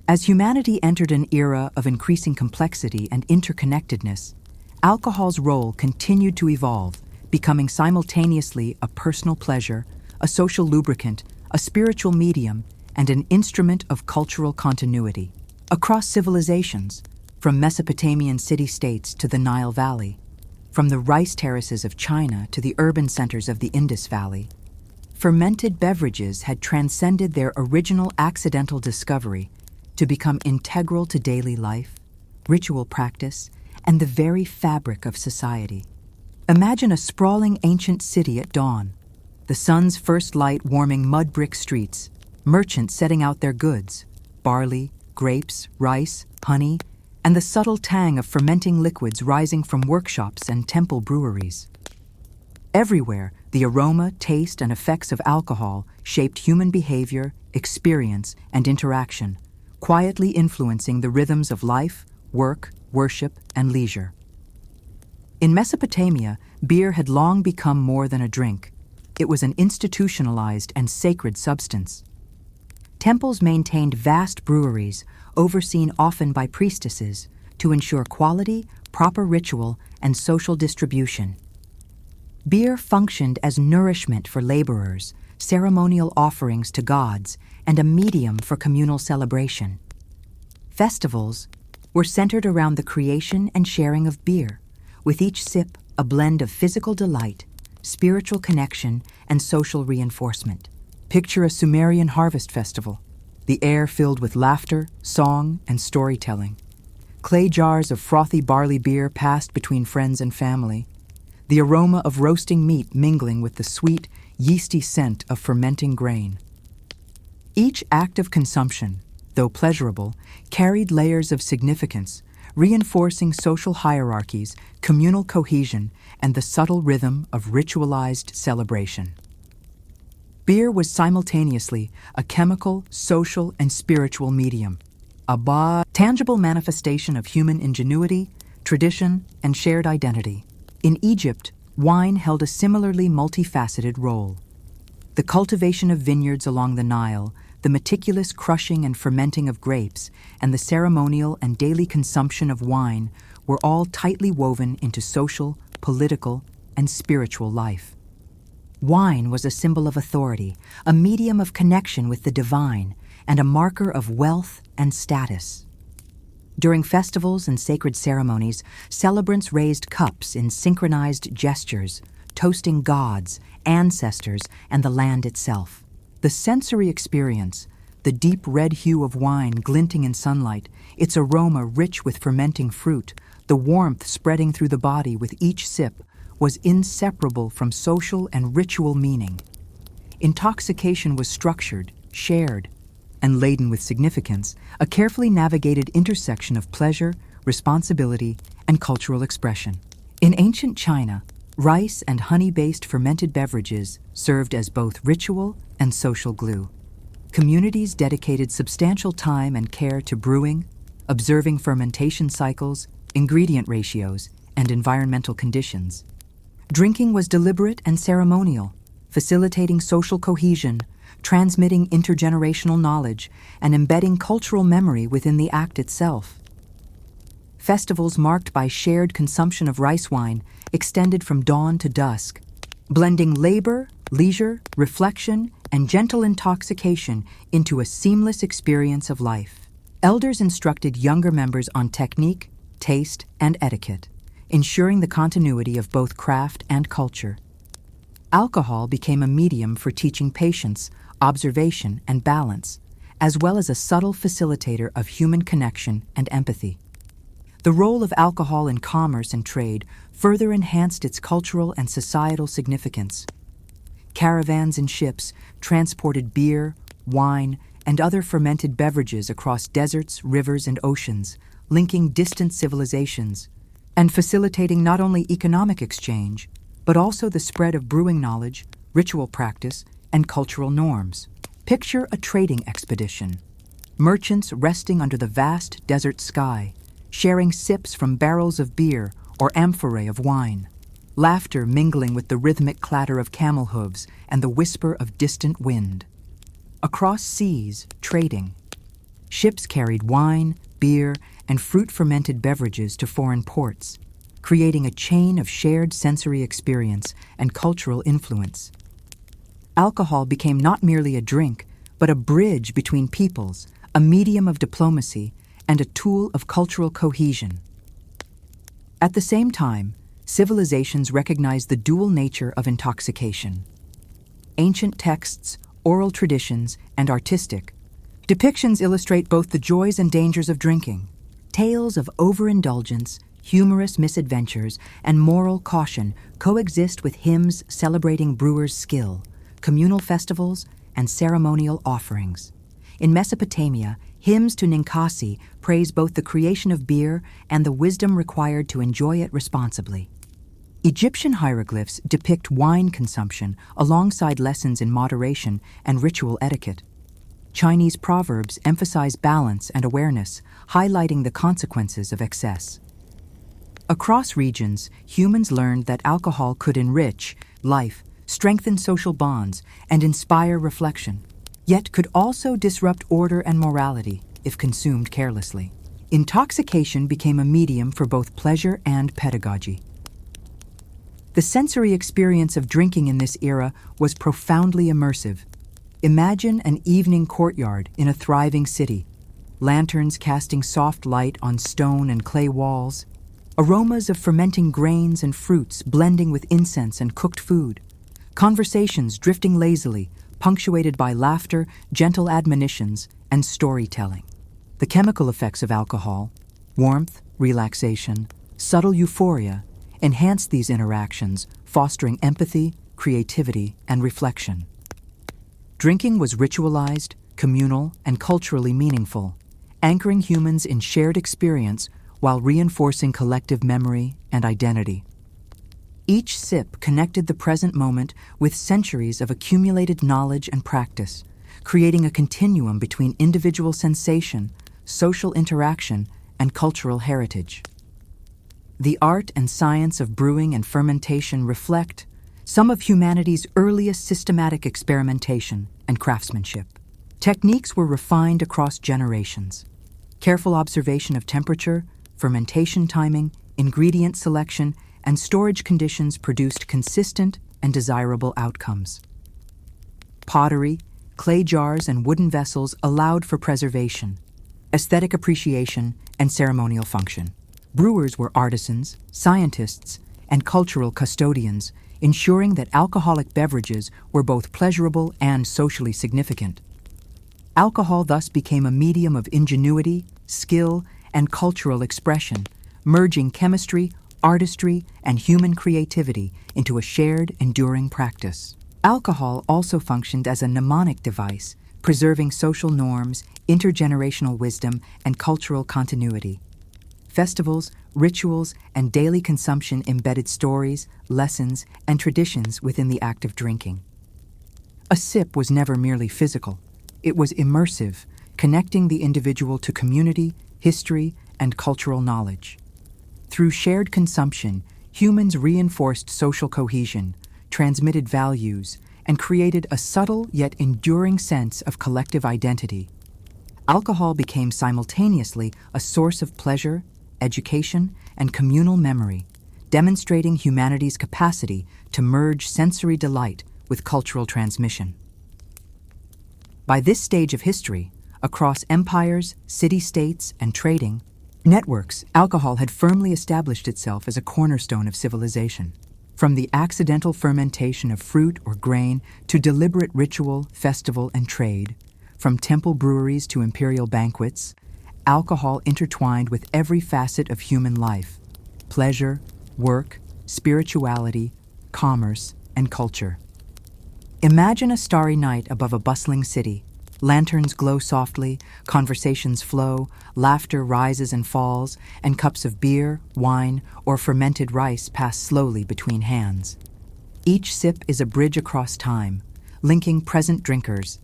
A: As humanity entered an era of increasing complexity and interconnectedness, alcohol's role continued to evolve, becoming simultaneously a personal pleasure, a social lubricant, a spiritual medium, and an instrument of cultural continuity. Across civilizations, from Mesopotamian city-states to the Nile Valley, from the rice terraces of China to the urban centers of the Indus Valley, fermented beverages had transcended their original accidental discovery to become integral to daily life, ritual practice, and the very fabric of society. Imagine a sprawling ancient city at dawn, the sun's first light warming mud brick streets, merchants setting out their goods, barley, grapes, rice, honey, and the subtle tang of fermenting liquids rising from workshops and temple breweries. Everywhere, the aroma, taste, and effects of alcohol shaped human behavior, experience, and interaction, quietly influencing the rhythms of life, work, worship, and leisure. In Mesopotamia, beer had long become more than a drink. It was an institutionalized and sacred substance. Temples maintained vast breweries, overseen often by priestesses, to ensure quality, proper ritual, and social distribution. Beer functioned as nourishment for laborers, ceremonial offerings to gods, and a medium for communal celebration. Festivals were centered around the creation and sharing of beer, with each sip a blend of physical delight, spiritual connection, and social reinforcement. Picture a Sumerian harvest festival, the air filled with laughter, song, and storytelling. Clay jars of frothy barley beer passed between friends and family, the aroma of roasting meat mingling with the sweet, yeasty scent of fermenting grain. Each act of consumption, though pleasurable, carried layers of significance, reinforcing social hierarchies, communal cohesion, and the subtle rhythm of ritualized celebration. Beer was simultaneously a chemical, social, and spiritual medium, a tangible manifestation of human ingenuity, tradition, and shared identity. In Egypt, wine held a similarly multifaceted role. The cultivation of vineyards along the Nile, the meticulous crushing and fermenting of grapes, and the ceremonial and daily consumption of wine were all tightly woven into social, political, and spiritual life. Wine was a symbol of authority, a medium of connection with the divine, and a marker of wealth and status. During festivals and sacred ceremonies, celebrants raised cups in synchronized gestures, toasting gods, ancestors, and the land itself. The sensory experience, the deep red hue of wine glinting in sunlight, its aroma rich with fermenting fruit, the warmth spreading through the body with each sip, was inseparable from social and ritual meaning. Intoxication was structured, shared, and laden with significance, a carefully navigated intersection of pleasure, responsibility, and cultural expression. In ancient China, rice and honey-based fermented beverages served as both ritual and social glue. Communities dedicated substantial time and care to brewing, observing fermentation cycles, ingredient ratios, and environmental conditions. Drinking was deliberate and ceremonial, facilitating social cohesion, transmitting intergenerational knowledge, and embedding cultural memory within the act itself. Festivals marked by shared consumption of rice wine extended from dawn to dusk, blending labor, leisure, reflection, and gentle intoxication into a seamless experience of life. Elders instructed younger members on technique, taste, and etiquette, ensuring the continuity of both craft and culture. Alcohol became a medium for teaching patience, observation, and balance, as well as a subtle facilitator of human connection and empathy. The role of alcohol in commerce and trade further enhanced its cultural and societal significance. Caravans and ships transported beer, wine, and other fermented beverages across deserts, rivers, and oceans, linking distant civilizations, and facilitating not only economic exchange, but also the spread of brewing knowledge, ritual practice, and cultural norms. Picture a trading expedition. Merchants resting under the vast desert sky, sharing sips from barrels of beer or amphorae of wine. Laughter mingling with the rhythmic clatter of camel hooves and the whisper of distant wind. Across seas, trading. Ships carried wine, beer, and fruit-fermented beverages to foreign ports, creating a chain of shared sensory experience and cultural influence. Alcohol became not merely a drink, but a bridge between peoples, a medium of diplomacy, and a tool of cultural cohesion. At the same time, civilizations recognized the dual nature of intoxication. Ancient texts, oral traditions, and artistic depictions illustrate both the joys and dangers of drinking. Tales of overindulgence, humorous misadventures, and moral caution coexist with hymns celebrating brewers' skill, communal festivals, and ceremonial offerings. In Mesopotamia, hymns to Ninkasi praise both the creation of beer and the wisdom required to enjoy it responsibly. Egyptian hieroglyphs depict wine consumption alongside lessons in moderation and ritual etiquette. Chinese proverbs emphasize balance and awareness, highlighting the consequences of excess. Across regions, humans learned that alcohol could enrich life, strengthen social bonds, and inspire reflection, yet could also disrupt order and morality if consumed carelessly. Intoxication became a medium for both pleasure and pedagogy. The sensory experience of drinking in this era was profoundly immersive. Imagine an evening courtyard in a thriving city, lanterns casting soft light on stone and clay walls, aromas of fermenting grains and fruits blending with incense and cooked food, conversations drifting lazily, punctuated by laughter, gentle admonitions, and storytelling. The chemical effects of alcohol, warmth, relaxation, subtle euphoria, enhance these interactions, fostering empathy, creativity, and reflection. Drinking was ritualized, communal, and culturally meaningful, anchoring humans in shared experience while reinforcing collective memory and identity. Each sip connected the present moment with centuries of accumulated knowledge and practice, creating a continuum between individual sensation, social interaction, and cultural heritage. The art and science of brewing and fermentation reflect some of humanity's earliest systematic experimentation and craftsmanship. Techniques were refined across generations. Careful observation of temperature, fermentation timing, ingredient selection, and storage conditions produced consistent and desirable outcomes. Pottery, clay jars, and wooden vessels allowed for preservation, aesthetic appreciation, and ceremonial function. Brewers were artisans, scientists, and cultural custodians, ensuring that alcoholic beverages were both pleasurable and socially significant. Alcohol thus became a medium of ingenuity, skill, and cultural expression, merging chemistry, artistry, and human creativity into a shared, enduring practice. Alcohol also functioned as a mnemonic device, preserving social norms, intergenerational wisdom, and cultural continuity. Festivals, rituals, and daily consumption embedded stories, lessons, and traditions within the act of drinking. A sip was never merely physical. It was immersive, connecting the individual to community, history, and cultural knowledge. Through shared consumption, humans reinforced social cohesion, transmitted values, and created a subtle yet enduring sense of collective identity. Alcohol became simultaneously a source of pleasure, education, and communal memory, demonstrating humanity's capacity to merge sensory delight with cultural transmission. By this stage of history, across empires, city-states, and trading networks, alcohol had firmly established itself as a cornerstone of civilization. From the accidental fermentation of fruit or grain to deliberate ritual, festival, and trade, from temple breweries to imperial banquets, alcohol intertwined with every facet of human life: pleasure, work, spirituality, commerce, and culture. Imagine a starry night above a bustling city. Lanterns glow softly, conversations flow, laughter rises and falls, and cups of beer, wine, or fermented rice pass slowly between hands. Each sip is a bridge across time, linking present drinkers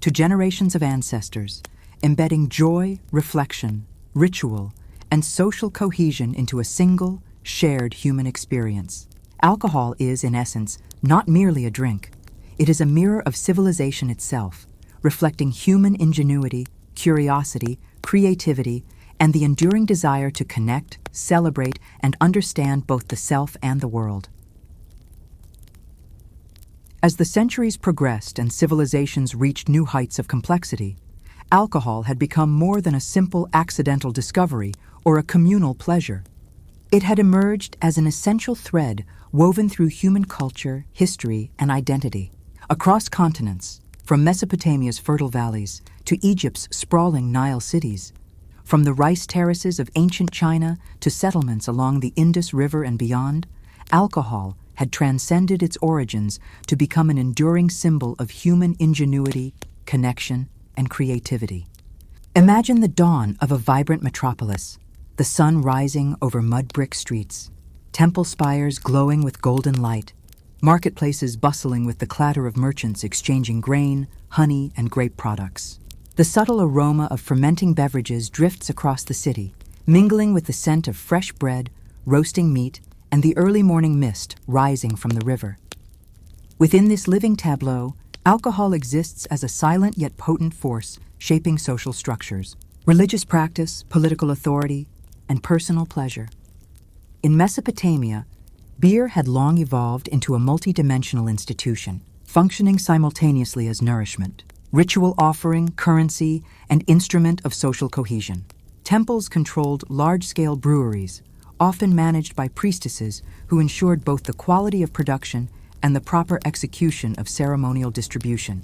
A: to generations of ancestors, embedding joy, reflection, ritual, and social cohesion into a single, shared human experience. Alcohol is, in essence, not merely a drink. It is a mirror of civilization itself, reflecting human ingenuity, curiosity, creativity, and the enduring desire to connect, celebrate, and understand both the self and the world. As the centuries progressed and civilizations reached new heights of complexity, alcohol had become more than a simple accidental discovery or a communal pleasure. It had emerged as an essential thread woven through human culture, history, and identity. Across continents, from Mesopotamia's fertile valleys to Egypt's sprawling Nile cities, from the rice terraces of ancient China to settlements along the Indus River and beyond, alcohol had transcended its origins to become an enduring symbol of human ingenuity, connection, and creativity. Imagine the dawn of a vibrant metropolis, the sun rising over mud brick streets, temple spires glowing with golden light, marketplaces bustling with the clatter of merchants exchanging grain, honey, and grape products. The subtle aroma of fermenting beverages drifts across the city, mingling with the scent of fresh bread, roasting meat, and the early morning mist rising from the river. Within this living tableau, alcohol exists as a silent yet potent force shaping social structures, religious practice, political authority, and personal pleasure. In Mesopotamia, Beer had long evolved into a multidimensional institution, functioning simultaneously as nourishment, ritual offering, currency, and instrument of social cohesion. Temples controlled large-scale breweries, often managed by priestesses who ensured both the quality of production and the proper execution of ceremonial distribution.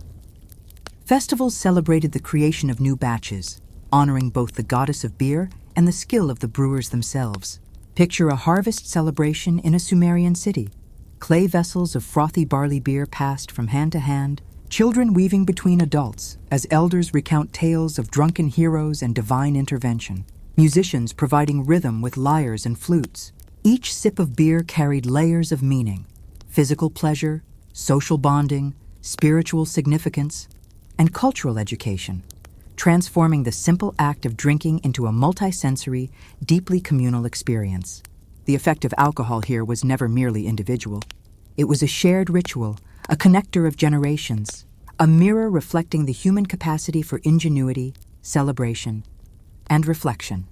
A: Festivals celebrated the creation of new batches, honoring both the goddess of beer and the skill of the brewers themselves. Picture a harvest celebration in a Sumerian city. Clay vessels of frothy barley beer passed from hand to hand, children weaving between adults as elders recount tales of drunken heroes and divine intervention. Musicians providing rhythm with lyres and flutes. Each sip of beer carried layers of meaning: physical pleasure, social bonding, spiritual significance, and cultural education, transforming the simple act of drinking into a multisensory, deeply communal experience. The effect of alcohol here was never merely individual. It was a shared ritual, a connector of generations, a mirror reflecting the human capacity for ingenuity, celebration, and reflection.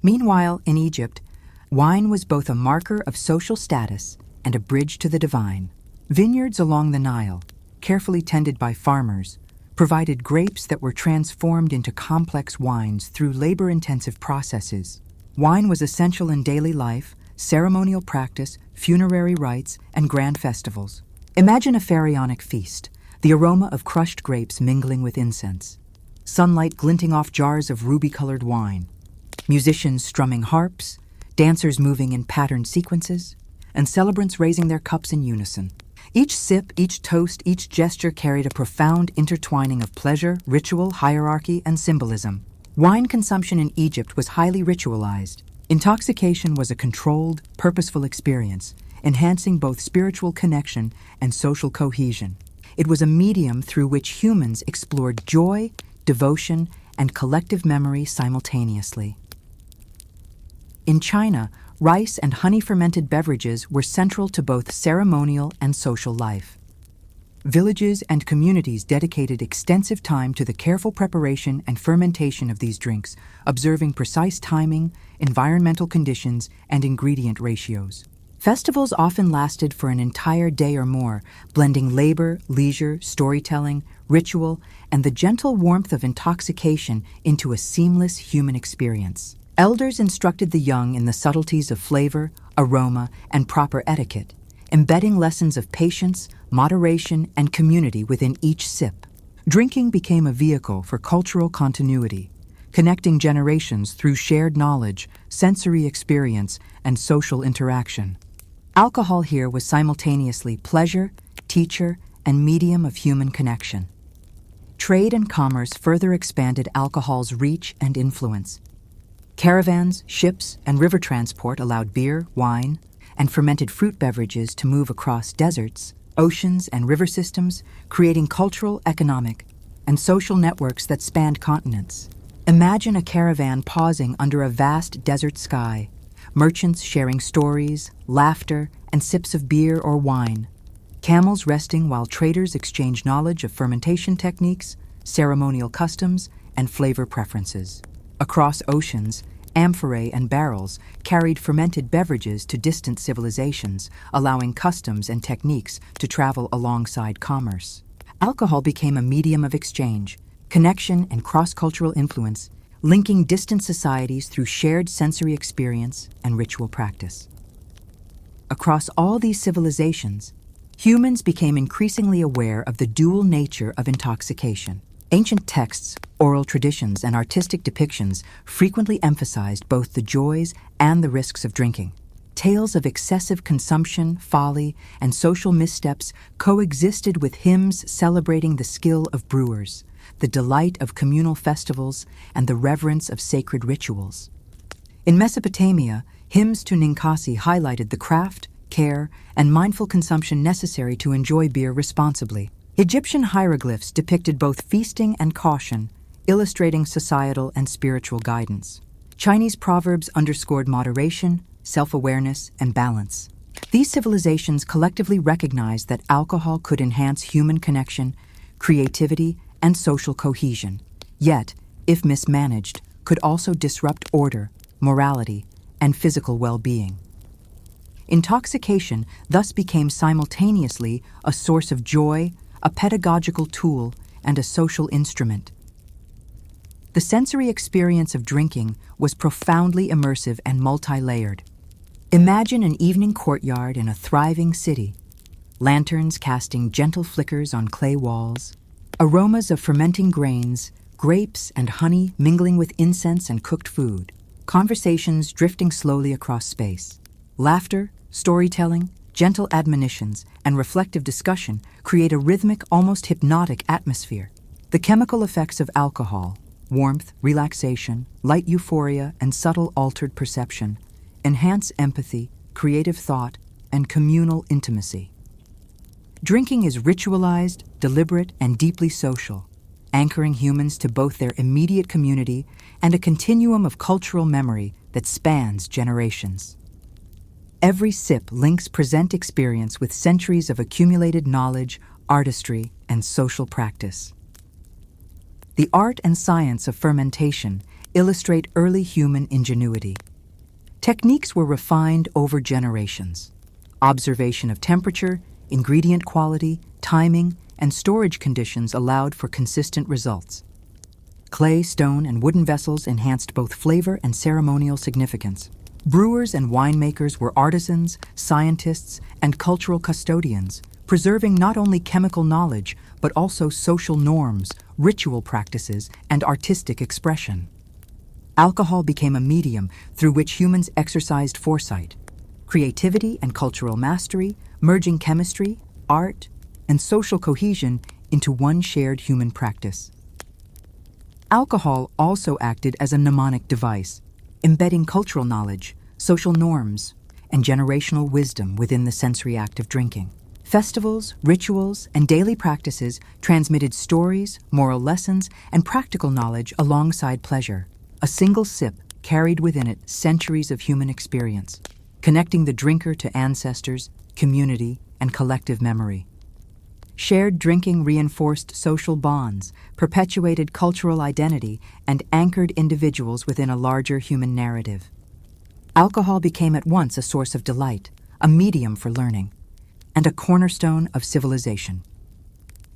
A: Meanwhile, in Egypt, wine was both a marker of social status and a bridge to the divine. Vineyards along the Nile, carefully tended by farmers, provided grapes that were transformed into complex wines through labor-intensive processes. Wine was essential in daily life, ceremonial practice, funerary rites, and grand festivals. Imagine a pharaonic feast, the aroma of crushed grapes mingling with incense, sunlight glinting off jars of ruby-colored wine, musicians strumming harps, dancers moving in patterned sequences, and celebrants raising their cups in unison. Each sip, each toast, each gesture carried a profound intertwining of pleasure, ritual, hierarchy, and symbolism. Wine consumption in Egypt was highly ritualized. Intoxication was a controlled, purposeful experience, enhancing both spiritual connection and social cohesion. It was a medium through which humans explored joy, devotion, and collective memory simultaneously. In China, rice and honey-fermented beverages were central to both ceremonial and social life. Villages and communities dedicated extensive time to the careful preparation and fermentation of these drinks, observing precise timing, environmental conditions, and ingredient ratios. Festivals often lasted for an entire day or more, blending labor, leisure, storytelling, ritual, and the gentle warmth of intoxication into a seamless human experience. Elders instructed the young in the subtleties of flavor, aroma, and proper etiquette, embedding lessons of patience, moderation, and community within each sip. Drinking became a vehicle for cultural continuity, connecting generations through shared knowledge, sensory experience, and social interaction. Alcohol here was simultaneously pleasure, teacher, and medium of human connection. Trade and commerce further expanded alcohol's reach and influence. Caravans, ships, and river transport allowed beer, wine, and fermented fruit beverages to move across deserts, oceans, and river systems, creating cultural, economic, and social networks that spanned continents. Imagine a caravan pausing under a vast desert sky, merchants sharing stories, laughter, and sips of beer or wine, camels resting while traders exchange knowledge of fermentation techniques, ceremonial customs, and flavor preferences. Across oceans, amphorae and barrels carried fermented beverages to distant civilizations, allowing customs and techniques to travel alongside commerce. Alcohol became a medium of exchange, connection, and cross-cultural influence, linking distant societies through shared sensory experience and ritual practice. Across all these civilizations, humans became increasingly aware of the dual nature of intoxication. Ancient texts, oral traditions, and artistic depictions frequently emphasized both the joys and the risks of drinking. Tales of excessive consumption, folly, and social missteps coexisted with hymns celebrating the skill of brewers, the delight of communal festivals, and the reverence of sacred rituals. In Mesopotamia, hymns to Ninkasi highlighted the craft, care, and mindful consumption necessary to enjoy beer responsibly. Egyptian hieroglyphs depicted both feasting and caution, illustrating societal and spiritual guidance. Chinese proverbs underscored moderation, self-awareness, and balance. These civilizations collectively recognized that alcohol could enhance human connection, creativity, and social cohesion, yet, if mismanaged, could also disrupt order, morality, and physical well-being. Intoxication thus became simultaneously a source of joy, a pedagogical tool, and a social instrument. The sensory experience of drinking was profoundly immersive and multi-layered. Imagine an evening courtyard in a thriving city, lanterns casting gentle flickers on clay walls, aromas of fermenting grains, grapes and honey mingling with incense and cooked food, conversations drifting slowly across space. Laughter, storytelling, gentle admonitions, and reflective discussion create a rhythmic, almost hypnotic atmosphere. The chemical effects of alcohol, warmth, relaxation, light euphoria, and subtle altered perception enhance empathy, creative thought, and communal intimacy. Drinking is ritualized, deliberate, and deeply social, anchoring humans to both their immediate community and a continuum of cultural memory that spans generations. Every sip links present experience with centuries of accumulated knowledge, artistry, and social practice. The art and science of fermentation illustrate early human ingenuity. Techniques were refined over generations. Observation of temperature, ingredient quality, timing, and storage conditions allowed for consistent results. Clay, stone, and wooden vessels enhanced both flavor and ceremonial significance. Brewers and winemakers were artisans, scientists, and cultural custodians, preserving not only chemical knowledge, but also social norms, ritual practices, and artistic expression. Alcohol became a medium through which humans exercised foresight, creativity, and cultural mastery, merging chemistry, art, and social cohesion into one shared human practice. Alcohol also acted as a mnemonic device, embedding cultural knowledge, social norms, and generational wisdom within the sensory act of drinking. Festivals, rituals, and daily practices transmitted stories, moral lessons, and practical knowledge alongside pleasure. A single sip carried within it centuries of human experience, connecting the drinker to ancestors, community, and collective memory. Shared drinking reinforced social bonds, perpetuated cultural identity, and anchored individuals within a larger human narrative. Alcohol became at once a source of delight, a medium for learning, and a cornerstone of civilization.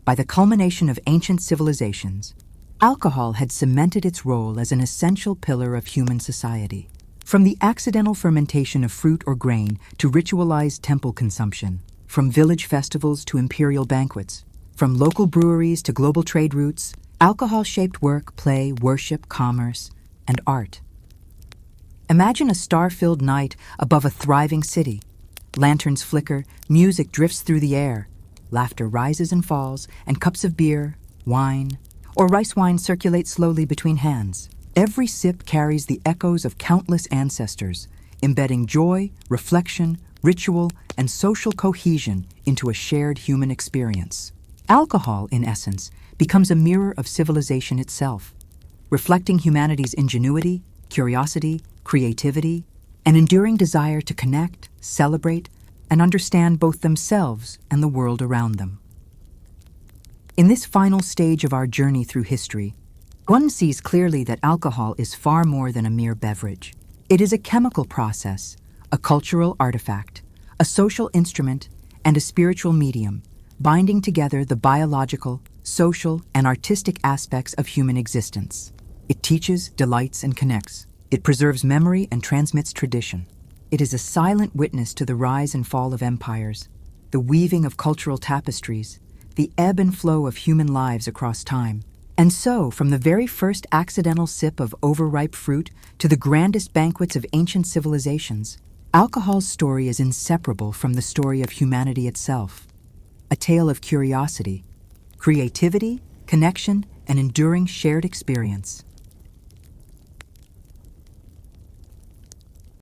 A: By the culmination of ancient civilizations, alcohol had cemented its role as an essential pillar of human society. From the accidental fermentation of fruit or grain to ritualized temple consumption, from village festivals to imperial banquets, from local breweries to global trade routes, alcohol shaped work, play, worship, commerce, and art. Imagine a star-filled night above a thriving city. Lanterns flicker, music drifts through the air, laughter rises and falls, and cups of beer, wine, or rice wine circulate slowly between hands. Every sip carries the echoes of countless ancestors, embedding joy, reflection, ritual, and social cohesion into a shared human experience. Alcohol, in essence, becomes a mirror of civilization itself, reflecting humanity's ingenuity, curiosity, creativity, an enduring desire to connect, celebrate, and understand both themselves and the world around them. In this final stage of our journey through history, one sees clearly that alcohol is far more than a mere beverage. It is a chemical process, a cultural artifact, a social instrument, and a spiritual medium, binding together the biological, social, and artistic aspects of human existence. It teaches, delights, and connects. It preserves memory and transmits tradition. It is a silent witness to the rise and fall of empires, the weaving of cultural tapestries, the ebb and flow of human lives across time. And so, from the very first accidental sip of overripe fruit to the grandest banquets of ancient civilizations, alcohol's story is inseparable from the story of humanity itself. A tale of curiosity, creativity, connection, and enduring shared experience.